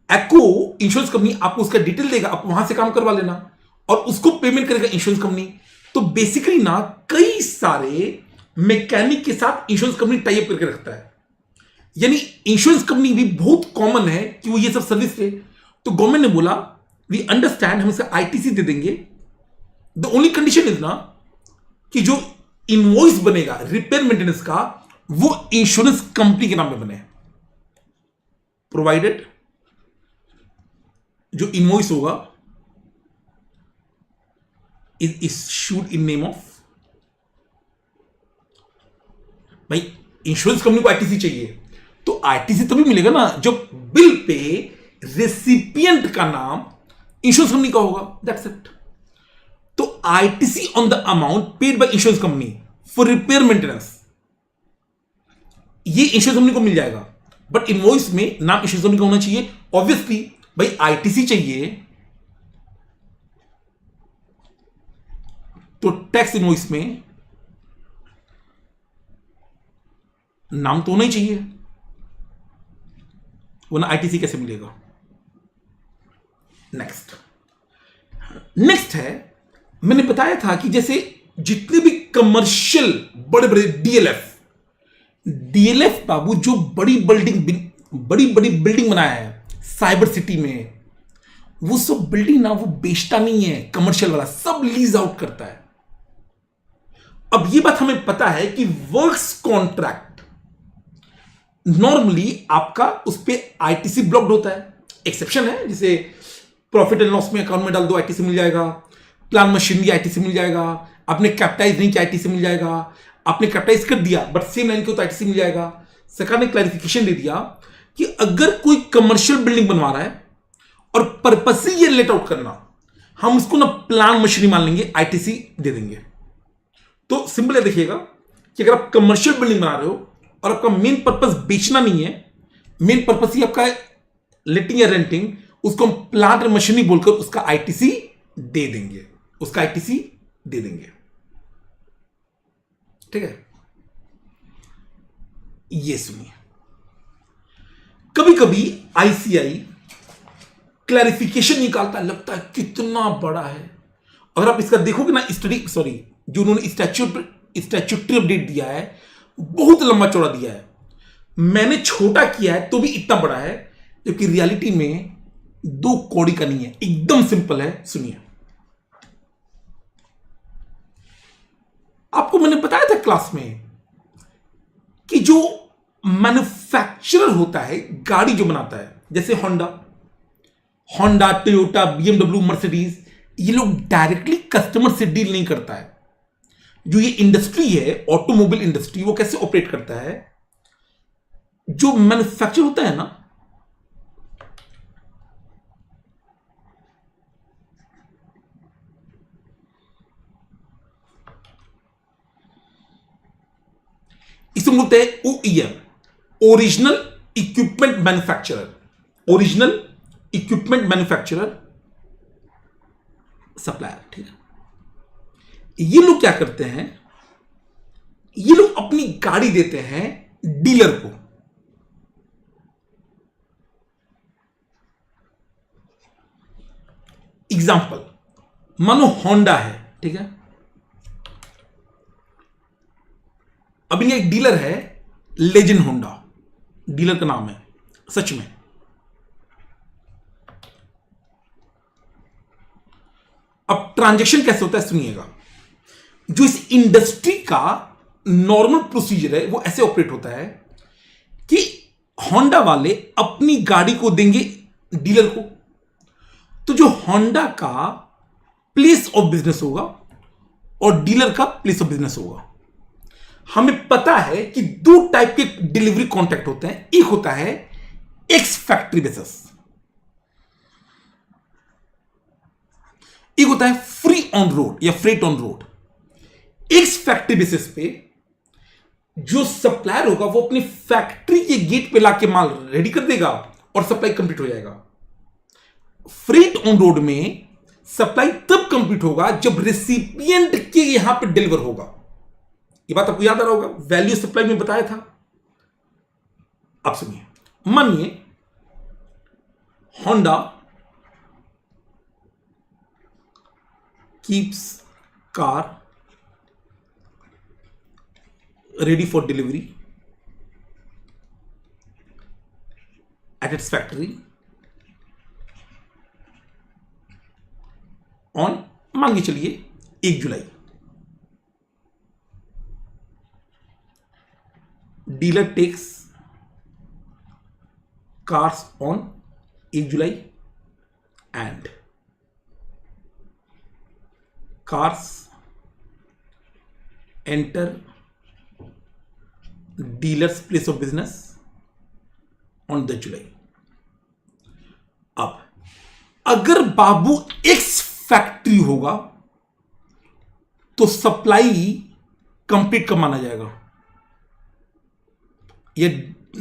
एक्को इंश्योरेंस कंपनी आपको उसका डिटेल देगा, आप वहां से काम करवा लेना और उसको पेमेंट करेगा इंश्योरेंस कंपनी। तो बेसिकली ना कई सारे मैकेनिक के साथ इंश्योरेंस कंपनी टाई अप करके रखता है, यानी इंश्योरेंस कंपनी भी बहुत कॉमन है कि वो ये सब सर्विस दे। तो गवर्नमेंट ने बोला वी अंडरस्टैंड, हम इसका आईटीसी दे देंगे। द ओनली कंडीशन इज ना कि जो इनवॉइस बनेगा रिपेयर मेंटेनेंस का वो इंश्योरेंस कंपनी के नाम में बने, प्रोवाइडेड जो इनवॉइस होगा is issued in name of. भाई इंश्योरेंस कंपनी को आईटीसी चाहिए तो आईटीसी तभी मिलेगा ना जब बिल पे रेसिपिएंट का नाम इंश्योरेंस कंपनी का होगा, दैट्स इट। तो ITC on the amount paid by insurance company for repair maintenance, ये इंश्योरेंस कंपनी को मिल जाएगा, बट इनवॉइस में नाम इंश्योरेंस कंपनी का होना चाहिए। ऑब्वियसली भाई आईटीसी चाहिए तो टैक्स इनवॉइस में नाम तो होना ही चाहिए, वरना आईटीसी कैसे मिलेगा। नेक्स्ट है, मैंने बताया था कि जैसे जितने भी कमर्शियल बड़े बड़े डीएलएफ डीएलएफ बाबू जो बड़ी बड़ी बिल्डिंग बनाया है साइबर सिटी में, वो सब बिल्डिंग ना वो बेचता नहीं है, कमर्शियल वाला सब लीज आउट करता है। अब ये बात हमें पता है कि वर्क्स कॉन्ट्रैक्ट नॉर्मली आपका उस पर आईटीसी ब्लॉक्ड होता है। एक्सेप्शन है, जैसे प्रॉफिट एंड लॉस में अकाउंट में डाल दो आईटीसी मिल जाएगा, प्लान मशीनरी आईटीसी मिल जाएगा, आपने कैपिटाइज नहीं किया आईटीसी मिल जाएगा, आपने कैपिटाइज कर दिया बट सेम लाइन के तो आईटीसी मिल जाएगा। सरकार ने क्लैरिफिकेशन दे दिया कि अगर कोई कमर्शियल बिल्डिंग बनवा रहा है और पर्पस से ये लेट आउट करना, हम उसको ना प्लान मशीनरी मान लेंगे, आईटीसी दे देंगे। तो सिंपल है, देखिएगा कि अगर आप कमर्शियल बिल्डिंग बना रहे हो और आपका मेन पर्पस बेचना नहीं है, मेन पर्पस ही आपका लेटिंग या रेंटिंग, उसको हम प्लांट और मशीनरी बोलकर उसका आईटीसी दे देंगे, उसका आईटीसी दे देंगे। ठीक है, ये सुनिए, कभी कभी आईसीआई क्लैरिफिकेशन निकालता है, लगता है कितना बड़ा है। अगर आप इसका देखोगे ना स्टडी, जो उन्होंने स्टैट्यूटरी अपडेट दिया है, बहुत लंबा चौड़ा दिया है। मैंने छोटा किया है तो भी इतना बड़ा है, जबकि रियलिटी में 2 कौड़ी का नहीं है, एकदम सिंपल है। सुनिए, आपको मैंने बताया था क्लास में कि जो मैन्युफैक्चरर होता है, गाड़ी जो बनाता है, जैसे होंडा, टोयोटा, बीएमडब्ल्यू, मर्सिडीज, ये लोग डायरेक्टली कस्टमर से डील नहीं करता है। जो ये इंडस्ट्री है, ऑटोमोबाइल इंडस्ट्री, वो कैसे ऑपरेट करता है? जो मैन्युफैक्चर होता है ना, इसे बोलते हैं OEM, original equipment manufacturer, supplier. ठीक है, ये लोग क्या करते हैं? ये लोग अपनी गाड़ी देते हैं डीलर को। एग्जाम्पल, मानो होंडा है, ठीक है, अब इनका एक डीलर है, लेजेंड होंडा डीलर का नाम है, सच में। अब ट्रांजैक्शन कैसे होता है सुनिएगा। जो इस इंडस्ट्री का नॉर्मल प्रोसीजर है वो ऐसे ऑपरेट होता है कि होंडा वाले अपनी गाड़ी को देंगे डीलर को, तो जो होंडा का प्लेस ऑफ बिजनेस होगा और डीलर का प्लेस ऑफ बिजनेस होगा। हमें पता है कि 2 टाइप के डिलीवरी कॉन्ट्रैक्ट होते हैं। एक होता है एक्स फैक्ट्री बेसिस, एक होता है फ्री ऑन रोड या freight on road. Ex factory basis पे जो सप्लायर होगा वो अपनी फैक्ट्री के गेट पे लाके माल रेडी कर देगा और सप्लाई कंप्लीट हो जाएगा। फ्रेट ऑन रोड में सप्लाई तब कंप्लीट होगा जब रेसिपिएंट के यहां पे डिलीवर होगा। ये बात आपको याद आ रहा होगा, वैल्यू सप्लाई में बताया था। अब सुनिए, मानिए Honda keeps car ready for delivery at its factory on, मांगे चलिए 1 जुलाई। डीलर टेक्स cars on 1 जुलाई and cars enter dealer's place of business on 10 जुलाई। अब अगर बाबू एक्स फैक्ट्री होगा तो सप्लाई कंप्लीट कब माना जाएगा या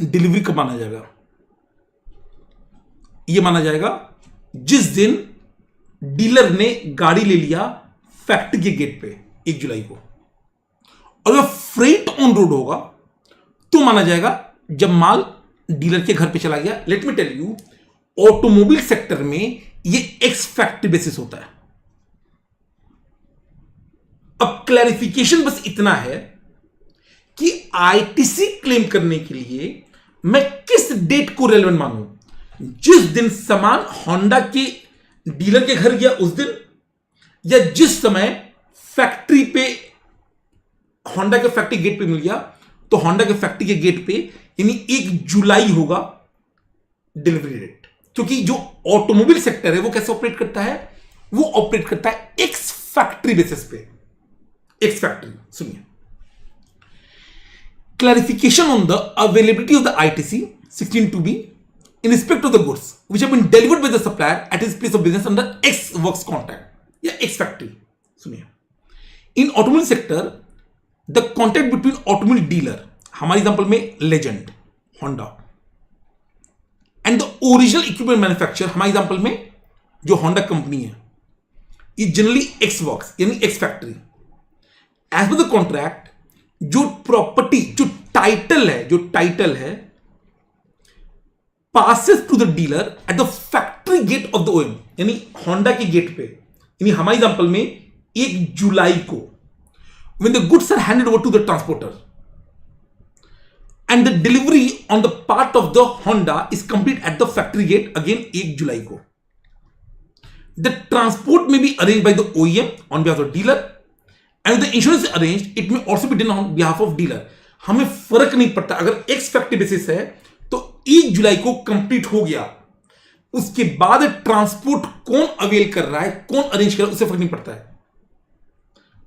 डिलीवरी कब माना जाएगा? यह माना जाएगा जिस दिन डीलर ने गाड़ी ले लिया फैक्ट्री के गेट पे 1 जुलाई को। अगर फ्रेट ऑन रोड होगा तो माना जाएगा जब माल डीलर के घर पे चला गया। Let me tell you, automobile sector में ये एक्स फैक्ट्री बेसिस होता है। अब क्लैरिफिकेशन बस इतना है कि आईटीसी क्लेम करने के लिए मैं किस डेट को रेलेवेंट मानूं? जिस दिन सामान होंडा के डीलर के घर गया उस दिन, या जिस समय फैक्ट्री पे होंडा के फैक्ट्री गेट पे मिल गया, तो होंडा के फैक्ट्री के गेट पे यानी 1 जुलाई होगा डिलीवरी डेट। क्योंकि जो ऑटोमोबाइल सेक्टर है वो कैसे ऑपरेट करता है? वो ऑपरेट करता है एक्स फैक्ट्री बेसिस पे। एक्स फैक्ट्री सुनिए, clarification on the availability of the ITC 16(2)(b) in respect of the goods which have been delivered by the supplier at his place of business under X works contract या X factory। सुनिए, in automobile sector the contract between automobile dealer, हमारे example में legend Honda, and the original equipment manufacturer, हमारे example में जो Honda company है, is generally X works यानी X factory। as per the contract जो property जो टाइटल है passes to the dealer at the factory gate of the OEM, यानी Honda के गेट पे, यानी हमारे एग्जांपल में 1 जुलाई को, when the goods are handed over to the transporter and the delivery on the part of the Honda is complete at the factory gate again 1 जुलाई को। The transport may be arranged by the OEM on behalf of dealer and the insurance is arranged, it may also be done on behalf of dealer। हमें फर्क नहीं पड़ता, अगर ex factory basis है तो 1 जुलाई को कंप्लीट हो गया, उसके बाद ट्रांसपोर्ट कौन अवेल कर रहा है, कौन अरेंज कर रहा है, उससे फर्क नहीं पड़ता है।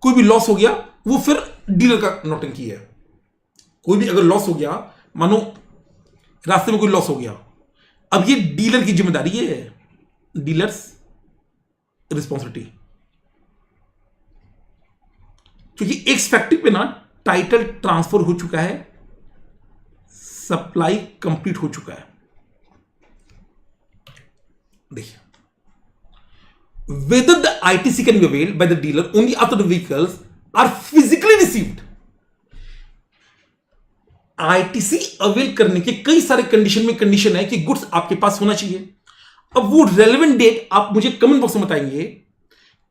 कोई भी लॉस हो गया वो फिर डीलर का नौटंकी है। कोई भी अगर लॉस हो गया, मानो रास्ते में कोई लॉस हो गया, अब ये डीलर की जिम्मेदारी है, डीलर्स रिस्पॉन्सिबिलिटी। क्योंकि एक्स फैक्ट्री पे ना टाइटल ट्रांसफर हो चुका है, सप्लाई कंप्लीट हो चुका है। देखिए, whether the ITC can be availed by the dealer only after the vehicles are physically received. ITC avail करने के कई सारे कंडीशन है कि गुड्स आपके पास होना चाहिए। अब वो रेलेवेंट डेट आप मुझे कमेंट बॉक्स में बताएंगे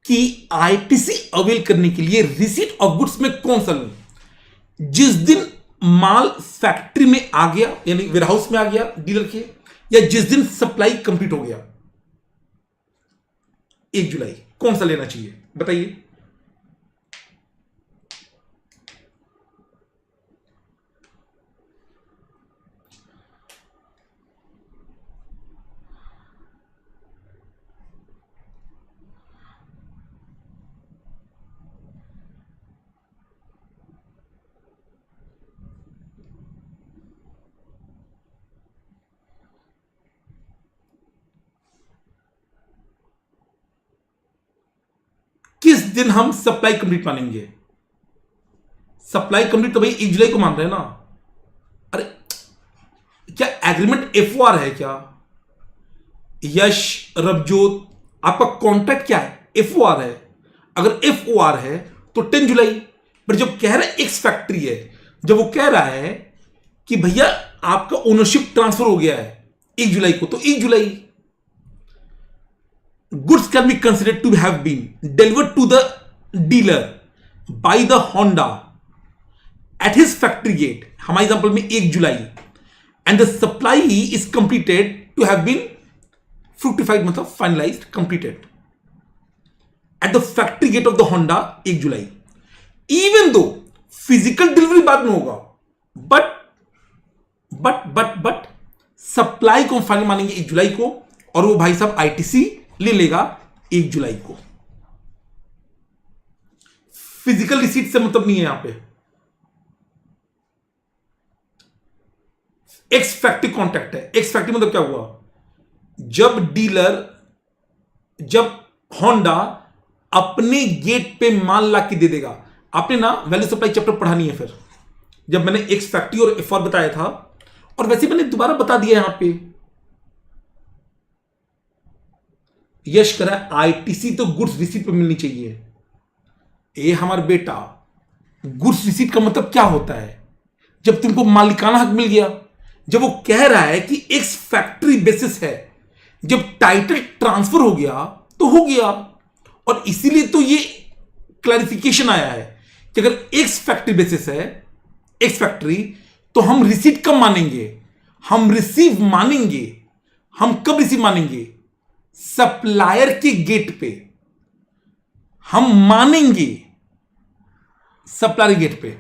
कि आईटीसी अवेल करने के लिए रिसीट ऑफ गुड्स में कौन सा लूं? जिस दिन माल फैक्ट्री में आ गया यानी वेयरहाउस में आ गया डीलर के, या जिस दिन सप्लाई कंप्लीट हो गया 1 जुलाई, कौन सा लेना चाहिए बताइए? किस दिन हम सप्लाई कंप्लीट मानेंगे? सप्लाई कंप्लीट तो भाई 1 जुलाई को मान रहे हैं ना। अरे क्या एग्रीमेंट एफओआर है क्या? यश, रबजोत, आपका कॉन्ट्रैक्ट क्या है? एफओआर है। अगर एफओआर है तो 10 जुलाई। पर जब कह रहा है एक्स फैक्ट्री है, जब वो कह रहा है कि भैया आपका ओनरशिप ट्रांसफर हो गया है 1 जुलाई को, तो 1 जुलाई। Goods can be considered to have been delivered to the dealer by the Honda at his factory gate, हमारे एग्जांपल में 1 जुलाई, and the supply is completed to have been fructified, मतलब finalized, completed at the factory gate of the Honda 1 July. even though physical delivery बाद में होगा, but supply को final मानेंगे 1 जुलाई को, और वो भाई साहब आईटीसी ले लेगा 1 जुलाई को। फिजिकल रिसीट से मतलब नहीं है यहां पे। एक्स फैक्ट्री कॉन्ट्रैक्ट है। एक्स फैक्ट्री मतलब क्या हुआ? जब होंडा अपने गेट पे माल ला के दे देगा। आपने ना वैल्यू सप्लाई चैप्टर पढ़ा नहीं है फिर, जब मैंने एक्स फैक्ट्री और एफआर बताया था, और वैसे मैंने दोबारा बता दिया यहां पे। यश करा आईटीसी तो गुड्स रिसीट पे मिलनी चाहिए। ए हमारा बेटा, गुड्स रिसीट का मतलब क्या होता है? जब तुमको मालिकाना हक मिल गया, जब वो कह रहा है कि एक्स फैक्ट्री बेसिस है, जब टाइटल ट्रांसफर हो गया तो हो गया। और इसीलिए तो ये क्लैरिफिकेशन आया है कि अगर एक्स फैक्ट्री बेसिस है एक्स फैक्ट्री, तो हम रिसीट कब मानेंगे? हम रिसीव मानेंगे। हम कब रिसीव मानेंगे? सप्लायर के गेट पे हम मानेंगे, सप्लायर गेट पे।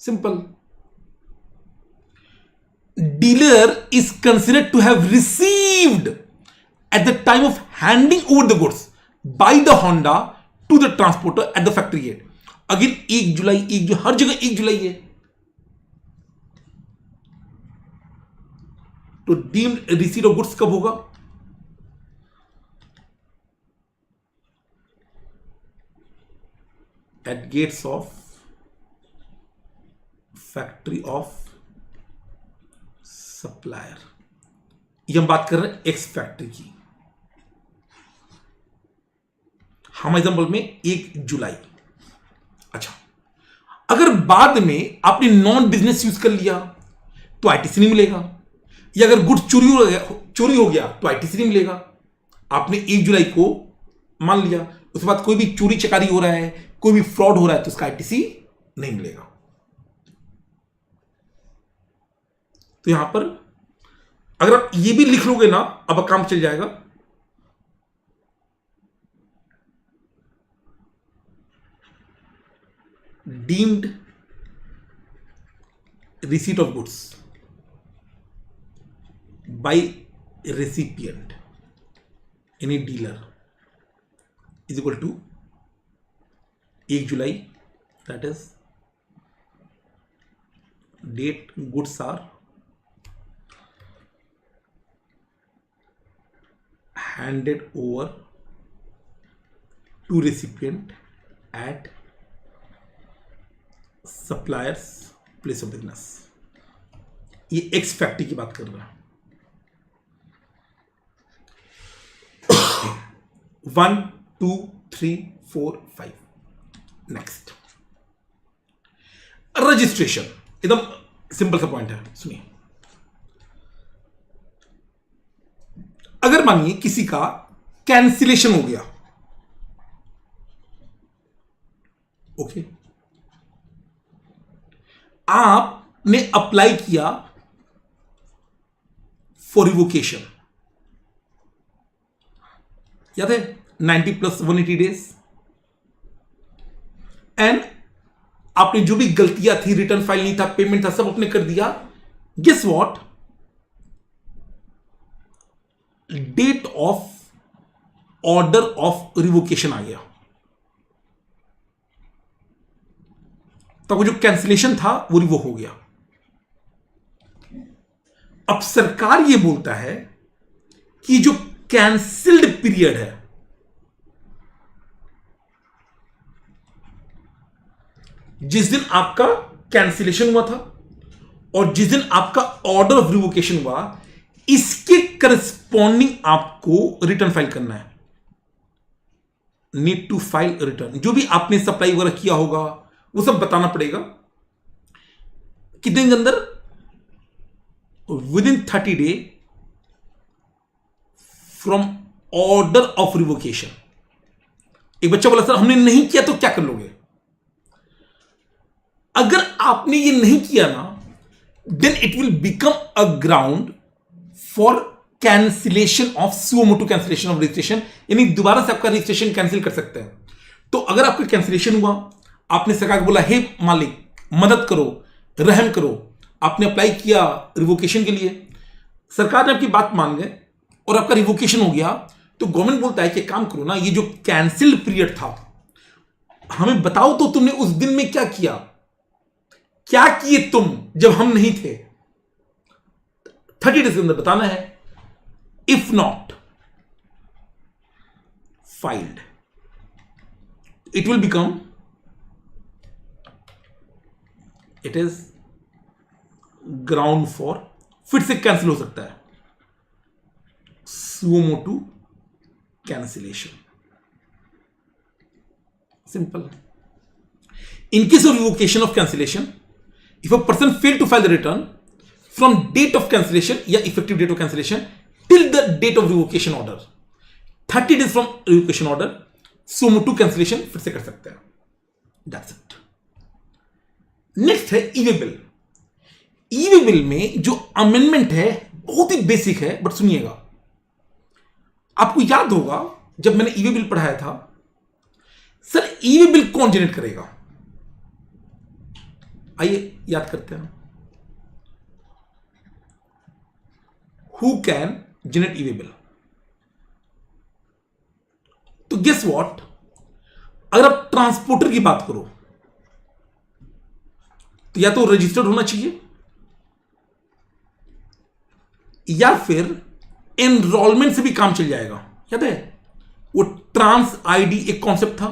Simple. Dealer is considered to have received at the time of handing over the goods by the Honda to the transporter at the factory gate. Again 1 जुलाई, हर जगह 1 जुलाई है। तो डीम्ड रिसीट ऑफ गुड्स कब होगा? At gates of factory of supplier. ये हम बात कर रहे हैं एक्स फैक्ट्री की। हम एग्जांपल में 1 जुलाई। अच्छा, अगर बाद में आपने नॉन बिजनेस यूज कर लिया तो आईटीसी नहीं मिलेगा, या अगर गुड्स चोरी हो गया तो आईटीसी नहीं मिलेगा। आपने 1 जुलाई को मान लिया, उसके बाद कोई भी चोरी चकारी हो रहा है, कोई भी फ्रॉड हो रहा है, तो उसका आईटीसी नहीं मिलेगा। तो यहां पर अगर आप ये भी लिख लोगे ना, अब काम चल जाएगा। Deemed receipt of goods by recipient any dealer is equal to 1 July, that is date goods are handed over to recipient at supplier's place of business। ये एक्स फैक्ट्री की बात कर रहा है। 1 2 3 4 5। Next, registration. एकदम सिंपल सा point है, सुनिए। अगर मानिए किसी का कैंसिलेशन हो गया, ओके, आपने अप्लाई किया फॉर रिवोकेशन, याद है 90 + 180 डेज, एंड आपने जो भी गलतियां थी, रिटर्न फाइल नहीं था, पेमेंट था, सब आपने कर दिया। Guess what? Date of order of revocation आ गया। तो वो जो कैंसिलेशन था वो रिवोक हो गया। अब सरकार ये बोलता है कि जो कैंसिल्ड पीरियड है, जिस दिन आपका कैंसिलेशन हुआ था और जिस दिन आपका ऑर्डर ऑफ रिवोकेशन हुआ, इसके करस्पॉन्डिंग आपको रिटर्न फाइल करना है। Need to file return. जो भी आपने सप्लाई वगैरह किया होगा वो सब बताना पड़ेगा। कितने दिन के अंदर? With in 30 day from order of revocation. एक बच्चा बोला सर हमने नहीं किया तो क्या कर लोगे? अगर आपने ये नहीं किया ना, then it will become a ground for cancellation of suo moto cancellation of registration, यानी दोबारा से आपका रजिस्ट्रेशन कैंसिल कर सकते हैं। तो अगर आपका कैंसिलेशन हुआ, आपने सरकार को बोला हे मालिक मदद करो, रहम करो, आपने अप्लाई किया रिवोकेशन के लिए, सरकार ने आपकी बात मान गए और आपका रिवोकेशन हो गया, तो गवर्नमेंट बोलता है कि काम करो ना, ये जो कैंसिल पीरियड था हमें बताओ तो तुमने उस दिन में क्या किया, क्या किए तुम जब हम नहीं थे। 30 डेज के अंदर बताना है। If not filed, it will become, it is ground for, फिर से कैंसिल हो सकता है, suo moto cancellation. Simple. In case of revocation of cancellation, if a person failed to file the return from date of cancellation या effective date of cancellation till the date of revocation order, 30 days from revocation order, suo motu cancellation फिर से कर सकते हैं। That's it. Next है e-way bill. E-way bill में जो amendment है बहुत ही बेसिक है, बट सुनिएगा। आपको याद होगा जब मैंने ई-वे बिल पढ़ाया था, सर ई-वे बिल कौन जनरेट करेगा? आइए याद करते हैं। Who can generate e-way bill? तो गेस व्हाट, अगर आप ट्रांसपोर्टर की बात करो तो या तो रजिस्टर्ड होना चाहिए या फिर एनरोलमेंट से भी काम चल जाएगा। याद है वो ट्रांस आईडी एक कॉन्सेप्ट था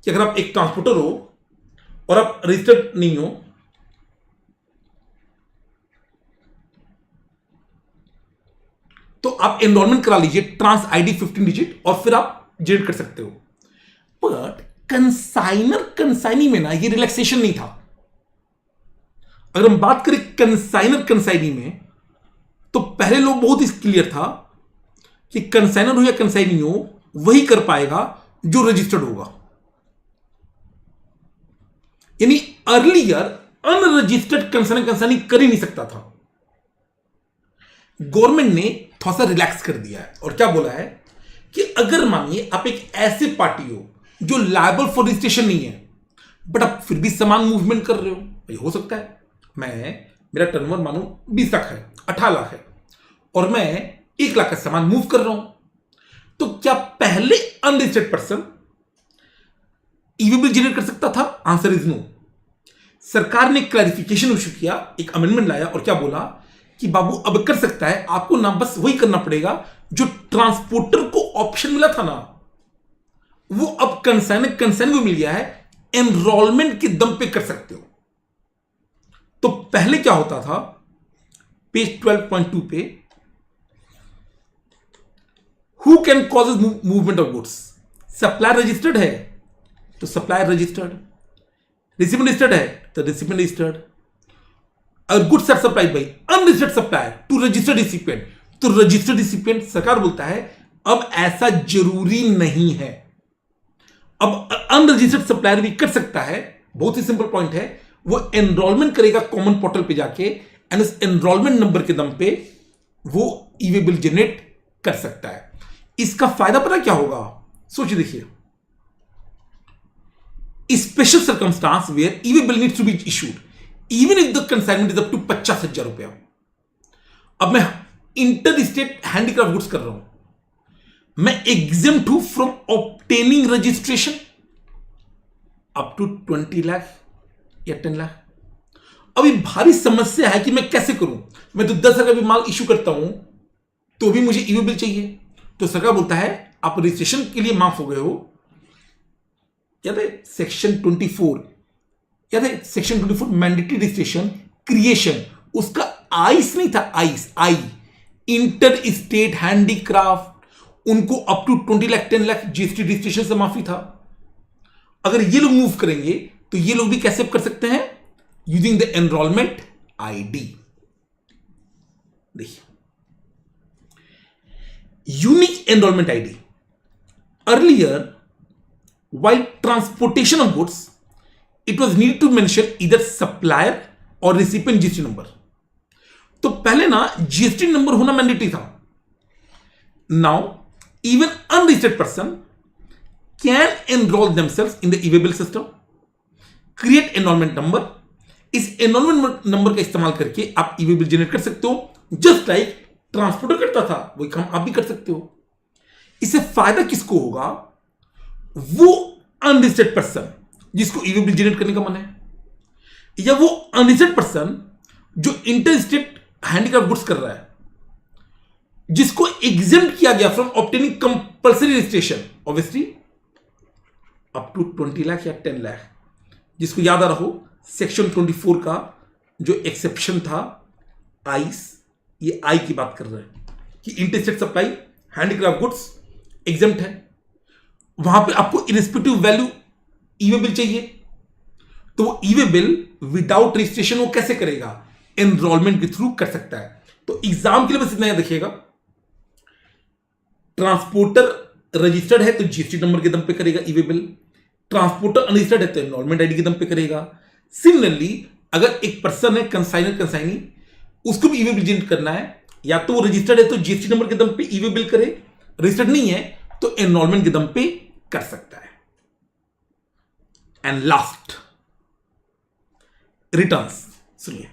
कि अगर आप एक ट्रांसपोर्टर हो और आप रजिस्टर्ड नहीं हो तो आप एनरोलमेंट करा लीजिए, ट्रांस आईडी 15 डिजिट, और फिर आप जनरेट कर सकते हो। बट कंसाइनर कंसाइनी में ना ये रिलैक्सेशन नहीं था। अगर हम बात करें कंसाइनर कंसाइनी में तो पहले लोग बहुत ही क्लियर था कि कंसाइनर हो या कंसाइनी हो वही कर पाएगा जो रजिस्टर्ड होगा। यानी अर्लियर अनरजिस्टर्ड कंसाइनर कंसाइनी कर ही नहीं सकता था। गवर्नमेंट ने थोड़ा सा रिलैक्स कर दिया है और क्या बोला है कि अगर मानिए आप एक ऐसे पार्टी हो जो लायबल फॉर रजिस्ट्रेशन नहीं है बट आप फिर भी सामान मूवमेंट कर रहे हो, ये हो सकता है मेरा टर्नओवर मानो 20 लाख है, 18 लाख है और मैं 1 लाख का सामान मूव कर रहा हूं, तो क्या पहले unregistered person e way bill generate कर सकता था? Answer is no. सरकार ने क्लैरिफिकेशन इशू किया, एक अमेंडमेंट लाया और क्या बोला कि बाबू अब कर सकता है, आपको ना बस वही करना पड़ेगा जो ट्रांसपोर्टर को ऑप्शन मिला था ना, वो अब कंसाइन को मिल गया है, एनरोलमेंट के दम पे कर सकते हो। तो पहले क्या होता था, पेज 12.2 पे who can causes movement of goods? Supplier registered है तो सप्लायर रजिस्टर्ड, रिसिपिएंट रजिस्टर्ड है तो रिसिपिएंट रजिस्टर्ड। अगर goods are supplied by unregistered supplier to registered recipient तो रजिस्टर्ड रिसिपिएंट, सरकार बोलता है अब ऐसा जरूरी नहीं है, अब अनरजिस्टर्ड सप्लायर भी कर सकता है। बहुत ही सिंपल पॉइंट है, वो एनरोलमेंट करेगा कॉमन पोर्टल पे जाके एंड उस एनरोलमेंट नंबर के दम पे वो ई-वे बिल जनरेट कर सकता है। इसका फायदा पता क्या होगा? सोचिए, देखिए, special circumstance where e way bill needs to be issued even if the consignment is up to 50,000 रुपया। अब मैं इंटर स्टेट हैंडीक्राफ्ट गुड्स कर रहा हूं, मैं एग्जेम्प्ट हूं from obtaining registration up to 20 lakh या 10 लाख। अभी भारी समस्या है कि मैं कैसे करूं, मैं तो 10 लाख भी माल इशू करता हूं तो भी मुझे ई-वे बिल चाहिए। तो सरकार बोलता है आप रजिस्ट्रेशन के लिए माफ हो गए हो। याद है सेक्शन 24, याद है सेक्शन 24 मैंडेटरी रजिस्ट्रेशन क्रिएशन, उसका आइस नहीं था, आई इंटर स्टेट हैंडीक्राफ्ट, उनको up to 20 lakh 10 lakh GST registration से माफी था। अगर ये लोग मूव करेंगे तो ये लोग भी कैसे कर सकते हैं? Using the enrolment ID. देखिए, unique enrolment ID. Earlier while transportation of goods it was needed to mention either supplier or recipient GST number। तो पहले ना जीएसटी नंबर होना मैंडेटरी था। Now even unregistered person can enrol themselves in the e-way bill system, create enrolment number. इस enrolment number का इस्तेमाल करके आप ई-वे बिल जनरेट कर सकते हो, जस्ट लाइक ट्रांसपोर्टर करता था वही काम आप भी कर सकते हो। इससे फायदा किसको होगा? वो अनरजिस्टर्ड पर्सन जिसको ई-वे बिल जनरेट करने का मन है, या वो अनरजिस्टर्ड पर्सन जो इंटर स्टेट हैंडीक्राफ्ट गुड्स कर रहा है, जिसको एग्जेम्प्ट किया गया from obtaining compulsory registration obviously up to 20 lakh या 10 लाख। जिसको याद आ रहा हो सेक्शन 24 का जो एक्सेप्शन था आइस, ये आई की बात कर रहे हैं कि inter state supply handicraft goods exempt है, वहां पे आपको इरेस्पेक्टिव वैल्यू ई-वे बिल चाहिए। तो वो ई-वे बिल विदाउट रजिस्ट्रेशन वो कैसे करेगा? एनरोलमेंट के थ्रू कर सकता है। तो एग्जाम के लिए बस इतना याद रखिएगा, ट्रांसपोर्टर रजिस्टर्ड है तो जीएसटी नंबर के दम पे करेगा ई-वे बिल, ट्रांसपोर्टर अनरजिस्टर्ड है तो एनरोलमेंट आईडी के दम पे करेगा, सिमिलरली अगर एक पर्सन है कंसाइनर कंसाइनी, उसको भी ई वे बिल जनरेट करना है, या तो वो रजिस्टर्ड है तो जीएसटी नंबर के दम पे ई वे बिल करे, रजिस्टर्ड नहीं है तो एनरोलमेंट के दम पे कर सकता है। And last, returns. सुनिए,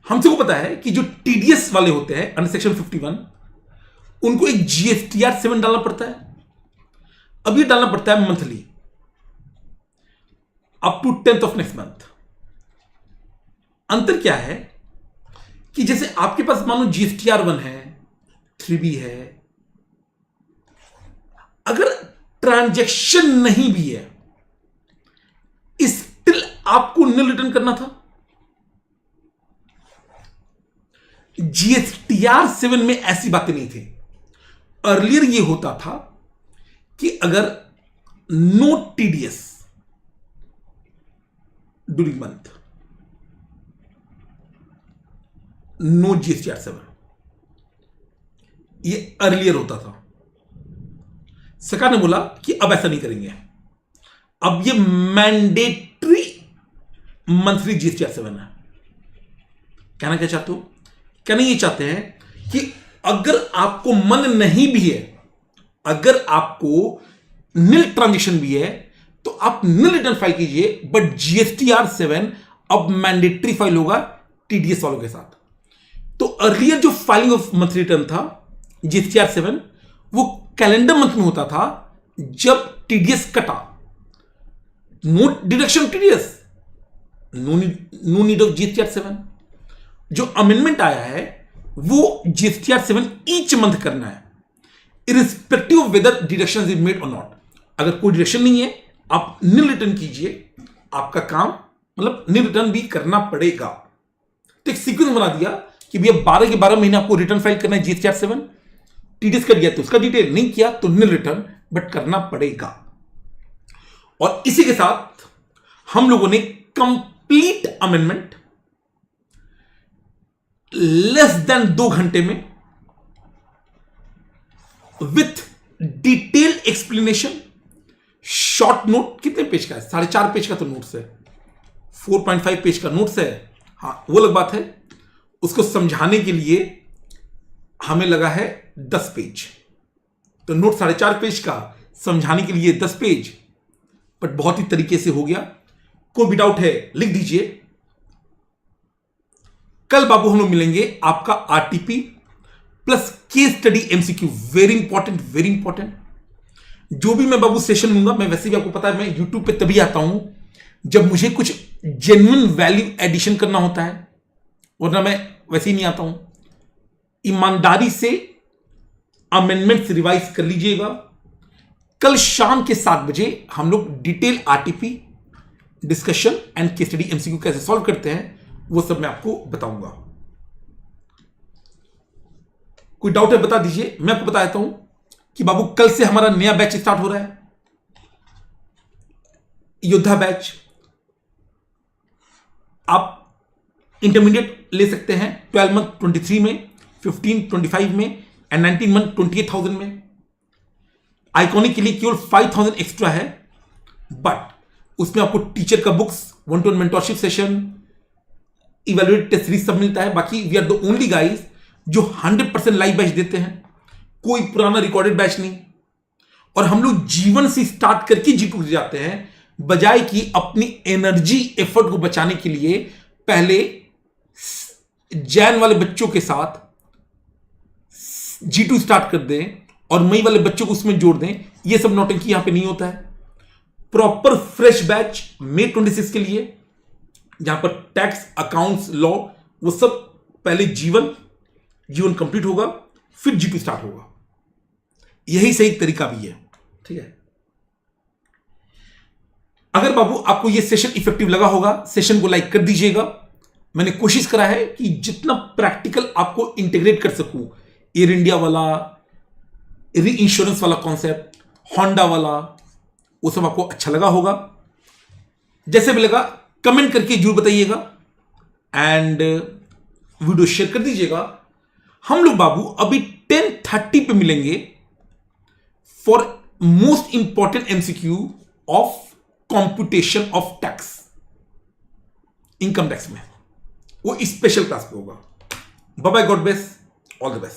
हम सबको पता है कि जो टीडीएस वाले होते हैं अंडर सेक्शन 51, उनको एक जीएसटीआर 7 डालना पड़ता है। अब ये डालना पड़ता है monthly up to 10th of next month. अंतर क्या है कि जैसे आपके पास मान लो जीएसटीआर 1 है, 3B है, अगर ट्रांजैक्शन नहीं भी है, स्टिल आपको नील रिटर्न करना था। जीएसटीआर 7 में ऐसी बातें नहीं थी। अर्लियर ये होता था कि अगर no TDS during month, no GSTR 7, ये अर्लियर होता था। सरकार ने बोला कि अब ऐसा नहीं करेंगे, अब ये मैंडेटरी मंथली जीएसटीआर 7 है। कहना क्या चाहते हो? कहना ये चाहते हैं कि अगर आपको मन नहीं भी है, अगर आपको नील ट्रांजेक्शन भी है, तो आप नील रिटर्न फाइल कीजिए, बट जीएसटीआर 7 अब मैंडेटरी फाइल होगा टीडीएस वालों के साथ। तो अर्लियर जो फाइलिंग ऑफ मंथली रिटर्न था जीएसटीआर 7, वो कैलेंडर मंथ में होता था जब टीडीएस कटा। No deduction TDS, no need of GSTR 7। जो अमेंडमेंट आया है वो जीएसटीआर 7 ईच मंथ करना है, irrespective of whether deduction is made और नॉट। अगर कोई डिडक्शन नहीं है, आप नील रिटर्न कीजिए, आपका काम मतलब नील रिटर्न भी करना पड़ेगा। तो एक सीक्वेंस बना दिया कि भैया 12 के 12 महीने आपको रिटर्न फाइल करना है जीएसटीआर 7। टीडीएस कर गया तो उसका डिटेल, नहीं किया तो नील रिटर्न, बट करना पड़ेगा। और इसी के साथ हम लोगों ने कंप्लीट अमेंडमेंट लेस देन 2 घंटे में with detail explanation, short note, कितने पेज का है? 4.5 पेज का तो नोट्स है, 4.5 पेज का नोट्स है। हाँ, वो अलग बात है, उसको समझाने के लिए हमें लगा है 10 पेज। तो नोट 4.5 पेज का, समझाने के लिए 10 पेज, बट बहुत ही तरीके से हो गया। कोई भी डाउट है लिख दीजिए। कल बाबू हम लोग मिलेंगे आपका RTP plus case study MCQ. Very important, very important. जो भी मैं बाबू सेशन लूंगा, मैं वैसे भी आपको पता है मैं यूट्यूब पे तभी आता हूं जब मुझे कुछ जेन्युइन वैल्यू एडिशन करना होता है, वरना मैं वैसे ही नहीं आता हूं। ईमानदारी से अमेंडमेंट्स रिवाइज कर लीजिएगा। कल शाम के 7 बजे हम लोग detail RTP discussion and case study MCQ कैसे सॉल्व करते हैं वो सब मैं आपको बताऊंगा। कोई डाउट है बता दीजिए। मैं आपको बता देता हूं कि बाबू कल से हमारा नया बैच स्टार्ट हो रहा है, योद्धा बैच। आप इंटरमीडिएट ले सकते हैं 12 मंथ 23 में, 15 25 में एंड 19 मंथ 28,000 में। आइकॉनिक के लिए केवल 5,000 एक्स्ट्रा है, बट उसमें आपको टीचर का books, 1-to-1 mentorship session, evaluate test series सब मिलता है। बाकी we are the only guys जो 100% लाइव बैच देते हैं, कोई पुराना रिकॉर्डेड बैच नहीं। और हम लोग जीवन से स्टार्ट करके जी2 जाते हैं, बजाय कि अपनी एनर्जी एफर्ट को बचाने के लिए पहले जैन वाले बच्चों के साथ जी2 स्टार्ट कर दें और मई वाले बच्चों को उसमें जोड़ दें। ये सब नौटंकी यहां पे नहीं होता है। प्रॉपर फ्रेश बैच मई 26 के लिए, जहां पर टैक्स, अकाउंट्स, लॉ, वो सब पहले जीवन कंप्लीट होगा, फिर जी2 स्टार्ट होगा। यही सही तरीका भी है, ठीक है। अगर बाबू आपको यह सेशन इफेक्टिव लगा होगा, सेशन को लाइक कर दीजिएगा। मैंने कोशिश करा है कि जितना प्रैक्टिकल आपको इंटीग्रेट कर सकूं, एयर इंडिया वाला, री इंश्योरेंस वाला कॉन्सेप्ट, होंडा वाला, वो सब आपको अच्छा लगा होगा। जैसे भी लगा कमेंट करके जरूर बताइएगा एंड वीडियो शेयर कर दीजिएगा। हम लोग बाबू अभी 10:30 पे मिलेंगे for most important MCQ of computation of tax. Income tax में, वो स्पेशल क्लास पे होगा। Bye bye, God bless, all the best.